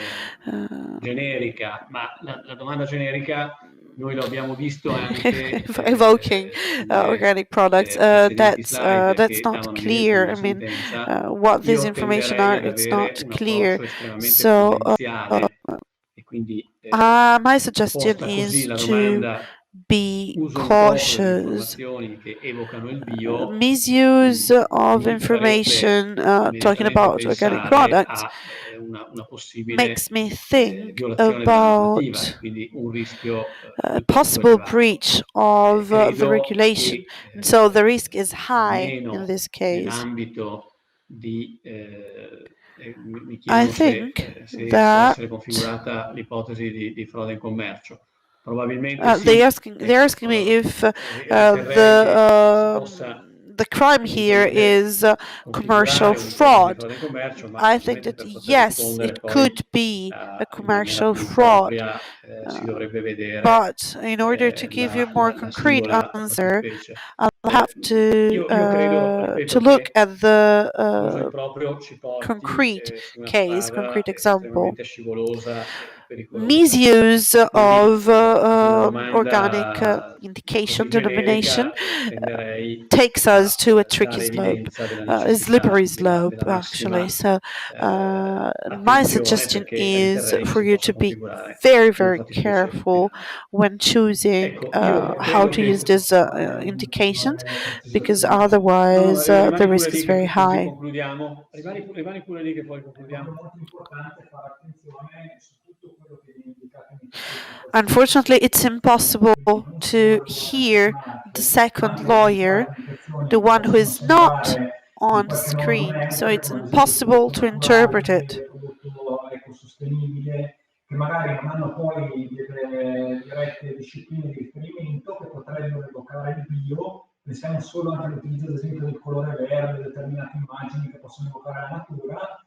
Speaker 5: generica, ma la domanda generica noi lo abbiamo visto anche
Speaker 1: evoking
Speaker 5: sulle
Speaker 1: organic products?
Speaker 5: precedenti slide
Speaker 1: That's
Speaker 5: che
Speaker 1: not
Speaker 5: davano evidenza
Speaker 1: clear.
Speaker 5: della
Speaker 1: I mean,
Speaker 5: sentenza.
Speaker 1: what these
Speaker 5: Io
Speaker 1: information
Speaker 5: tenderei
Speaker 1: are,
Speaker 5: ad
Speaker 1: it's
Speaker 5: avere
Speaker 1: not
Speaker 5: un
Speaker 1: clear.
Speaker 5: approccio estremamente
Speaker 1: So,
Speaker 5: prudenziale e quindi
Speaker 1: my suggestion
Speaker 5: posta così
Speaker 1: is
Speaker 5: la
Speaker 1: to
Speaker 5: domanda
Speaker 1: be
Speaker 5: uso improprio di
Speaker 1: cautious.
Speaker 5: informazioni che evocano il bio,
Speaker 1: Misuse of
Speaker 5: mi farebbe
Speaker 1: information talking
Speaker 5: immediatamente
Speaker 1: about organic
Speaker 5: pensare
Speaker 1: products
Speaker 5: a una possibile
Speaker 1: makes me think
Speaker 5: violazione della normativa e
Speaker 1: about
Speaker 5: quindi un rischio
Speaker 1: a
Speaker 5: piuttosto
Speaker 1: possible
Speaker 5: elevato.
Speaker 1: breach of the
Speaker 5: Credo
Speaker 1: regulation.
Speaker 5: che
Speaker 1: And so the risk is high in
Speaker 5: almeno
Speaker 1: this case.
Speaker 5: nell'ambito di mi
Speaker 1: I
Speaker 5: chiedono
Speaker 1: think
Speaker 5: se può
Speaker 1: that
Speaker 5: essere configurata l'ipotesi di frode in commercio. Probabilmente sì,
Speaker 1: they're asking me if
Speaker 5: riterrei che si possa
Speaker 1: the crime here
Speaker 5: eventualmente
Speaker 1: is commercial
Speaker 5: configurare un'ipotesi di
Speaker 1: fraud.
Speaker 5: frode in commercio, ma
Speaker 1: I think
Speaker 5: ovviamente
Speaker 1: that
Speaker 5: per poter
Speaker 1: yes,
Speaker 5: rispondere
Speaker 1: it
Speaker 5: poi
Speaker 1: could be a
Speaker 5: in maniera
Speaker 1: commercial
Speaker 5: più
Speaker 1: fraud.
Speaker 5: impropria si dovrebbe vedere
Speaker 1: But in order to give you a more
Speaker 5: la
Speaker 1: concrete
Speaker 5: singola
Speaker 1: answer,
Speaker 5: fattispecie.
Speaker 1: I'll have
Speaker 5: Io credo,
Speaker 1: to
Speaker 5: ripeto,
Speaker 1: look
Speaker 5: che
Speaker 1: at the
Speaker 5: l'uso improprio ci porti
Speaker 1: concrete
Speaker 5: su una
Speaker 1: case,
Speaker 5: strada
Speaker 1: concrete example.
Speaker 5: estremamente scivolosa e pericolosa.
Speaker 1: Misuse
Speaker 5: Quindi
Speaker 1: of
Speaker 5: su una
Speaker 1: organic
Speaker 5: domanda così
Speaker 1: indication denomination
Speaker 5: generica tenderei
Speaker 1: takes us
Speaker 5: a
Speaker 1: to a tricky
Speaker 5: dare
Speaker 1: slope,
Speaker 5: evidenza della
Speaker 1: a slippery
Speaker 5: necessità
Speaker 1: slope
Speaker 5: della
Speaker 1: actually.
Speaker 5: massima
Speaker 1: So my
Speaker 5: attenzione
Speaker 1: suggestion
Speaker 5: perché
Speaker 1: is
Speaker 5: riterrei
Speaker 1: for
Speaker 5: si
Speaker 1: you
Speaker 5: possa
Speaker 1: to be
Speaker 5: configurare
Speaker 1: very,
Speaker 5: una
Speaker 1: very
Speaker 5: fattispecie
Speaker 1: careful
Speaker 5: penale.
Speaker 1: when choosing
Speaker 5: Ecco, io
Speaker 1: how
Speaker 5: credo
Speaker 1: to use
Speaker 5: che...
Speaker 1: these indications, because
Speaker 5: No,
Speaker 1: otherwise
Speaker 5: rimani
Speaker 1: the
Speaker 5: pure
Speaker 1: risk
Speaker 5: lì
Speaker 1: is
Speaker 5: che
Speaker 1: very
Speaker 5: così
Speaker 1: high.
Speaker 5: concludiamo. Rimani pure lì che poi
Speaker 4: È
Speaker 5: concludiamo.
Speaker 4: proprio molto importante fare attenzione su tutto quello che viene indicato in
Speaker 1: Unfortunately, it's impossible to hear the second lawyer, the one who is not on screen, so it's impossible to interpret it.
Speaker 4: ecosostenibile, che magari non hanno poi delle dirette discipline di riferimento che potrebbero evocare il bio. Pensiamo solo anche all'utilizzo, ad esempio, del colore verde, determinate immagini che possono evocare la natura,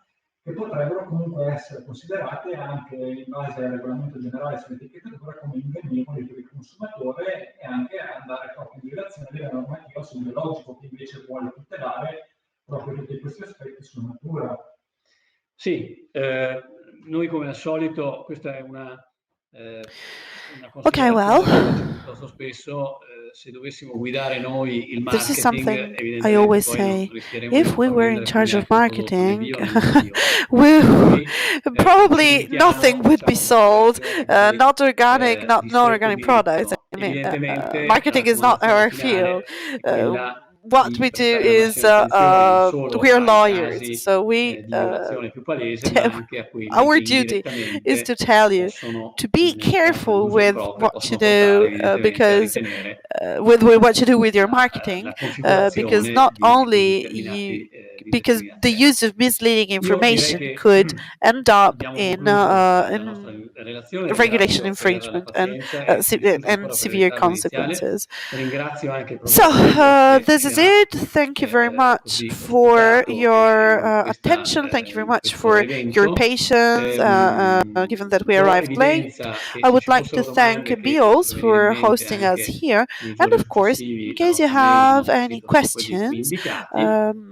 Speaker 4: che potrebbero comunque essere considerate anche in base al regolamento generale sull'etichettatura come ingannevoli per il consumatore e anche andare proprio in violazione della normativa sul biologico, che invece vuole tutelare proprio tutti questi aspetti sulla natura.
Speaker 5: Sì, noi come al solito, questa è una
Speaker 1: Okay,
Speaker 5: considerazione
Speaker 1: well,
Speaker 5: che facciamo piuttosto spesso, se dovessimo guidare noi il
Speaker 1: this is
Speaker 5: marketing,
Speaker 1: something I
Speaker 5: evidentemente
Speaker 1: always
Speaker 5: poi non
Speaker 1: say.
Speaker 5: rischieremo di
Speaker 1: If
Speaker 5: non
Speaker 1: we
Speaker 5: far
Speaker 1: were in
Speaker 5: vendere più
Speaker 1: charge of
Speaker 5: neanche un prodotto né
Speaker 1: marketing,
Speaker 5: bio né non bio.
Speaker 1: we,
Speaker 5: Per cui ci
Speaker 1: probably nothing
Speaker 5: limitiamo,
Speaker 1: would be
Speaker 5: facciamo
Speaker 1: sold.
Speaker 5: considerazioni poi
Speaker 1: Not organic, not
Speaker 5: di stretto
Speaker 1: non-organic products.
Speaker 5: diritto.
Speaker 1: I mean,
Speaker 5: Evidentemente la
Speaker 1: marketing is not
Speaker 5: raccomandazione
Speaker 1: our field.
Speaker 5: finale è quella
Speaker 1: what we do
Speaker 5: prestare la
Speaker 1: is
Speaker 5: massima attenzione non solo
Speaker 1: we are
Speaker 5: ai
Speaker 1: lawyers,
Speaker 5: casi
Speaker 1: so we
Speaker 5: di violazione più palese, ma anche a quelli
Speaker 1: our
Speaker 5: che
Speaker 1: duty is to
Speaker 5: indirettamente
Speaker 1: tell you
Speaker 5: possono,
Speaker 1: to be
Speaker 5: nel campo
Speaker 1: careful
Speaker 5: dell'uso
Speaker 1: with
Speaker 5: improprio,
Speaker 1: what you
Speaker 5: possono portare
Speaker 1: do,
Speaker 5: evidentemente a
Speaker 1: because
Speaker 5: ritenere
Speaker 1: with what you do with your marketing,
Speaker 5: la
Speaker 1: because
Speaker 5: configurazione
Speaker 1: not
Speaker 5: di
Speaker 1: only
Speaker 5: determinati, di
Speaker 1: because
Speaker 5: determinati
Speaker 1: the
Speaker 5: reati.
Speaker 1: use of misleading
Speaker 5: Io direi
Speaker 1: information
Speaker 5: che
Speaker 1: could end up
Speaker 5: abbiamo
Speaker 1: in
Speaker 5: concluso la nostra relazione,
Speaker 1: regulation
Speaker 5: ringrazio per la
Speaker 1: infringement
Speaker 5: pazienza e mi scuso
Speaker 1: and
Speaker 5: ancora per il
Speaker 1: severe
Speaker 5: ritardo iniziale.
Speaker 1: consequences.
Speaker 5: Ringrazio anche il
Speaker 1: So,
Speaker 5: professor Meyer che
Speaker 1: this
Speaker 5: ci
Speaker 1: is
Speaker 5: ha
Speaker 1: it. Thank you very much
Speaker 5: così
Speaker 1: for
Speaker 5: ospitato
Speaker 1: your attention. Thank you very
Speaker 5: in
Speaker 1: much
Speaker 5: questo
Speaker 1: for your
Speaker 5: evento.
Speaker 1: patience, given that we
Speaker 5: Do
Speaker 1: arrived late.
Speaker 5: evidenza che
Speaker 1: I
Speaker 5: se
Speaker 1: would
Speaker 5: ci
Speaker 1: like to
Speaker 5: fossero
Speaker 1: thank
Speaker 5: domande che
Speaker 1: BIOLS
Speaker 5: potrebbero venire in
Speaker 1: for
Speaker 5: mente
Speaker 1: hosting us
Speaker 5: anche
Speaker 1: here.
Speaker 5: nei
Speaker 1: And
Speaker 5: giorni
Speaker 1: of course, in
Speaker 5: successivi, la
Speaker 1: case you
Speaker 5: nostra mail
Speaker 1: have
Speaker 5: non
Speaker 1: any
Speaker 5: scritta sono quelli qui
Speaker 1: questions,
Speaker 5: indicati.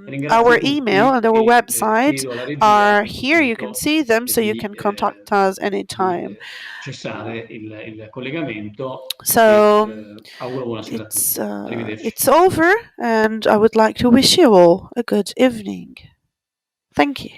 Speaker 5: Ringrazio
Speaker 1: our email
Speaker 5: tutti
Speaker 1: and our
Speaker 5: e
Speaker 1: website
Speaker 5: chiedo alla regia
Speaker 1: are
Speaker 5: a questo
Speaker 1: here. You can
Speaker 5: punto
Speaker 1: see them, so you
Speaker 5: di,
Speaker 1: can contact us
Speaker 5: di
Speaker 1: anytime.
Speaker 5: cessare il collegamento e
Speaker 1: So
Speaker 5: auguro buona sera a tutti. Arrivederci.
Speaker 1: it's over, and I would like to wish you all a good evening. Thank you.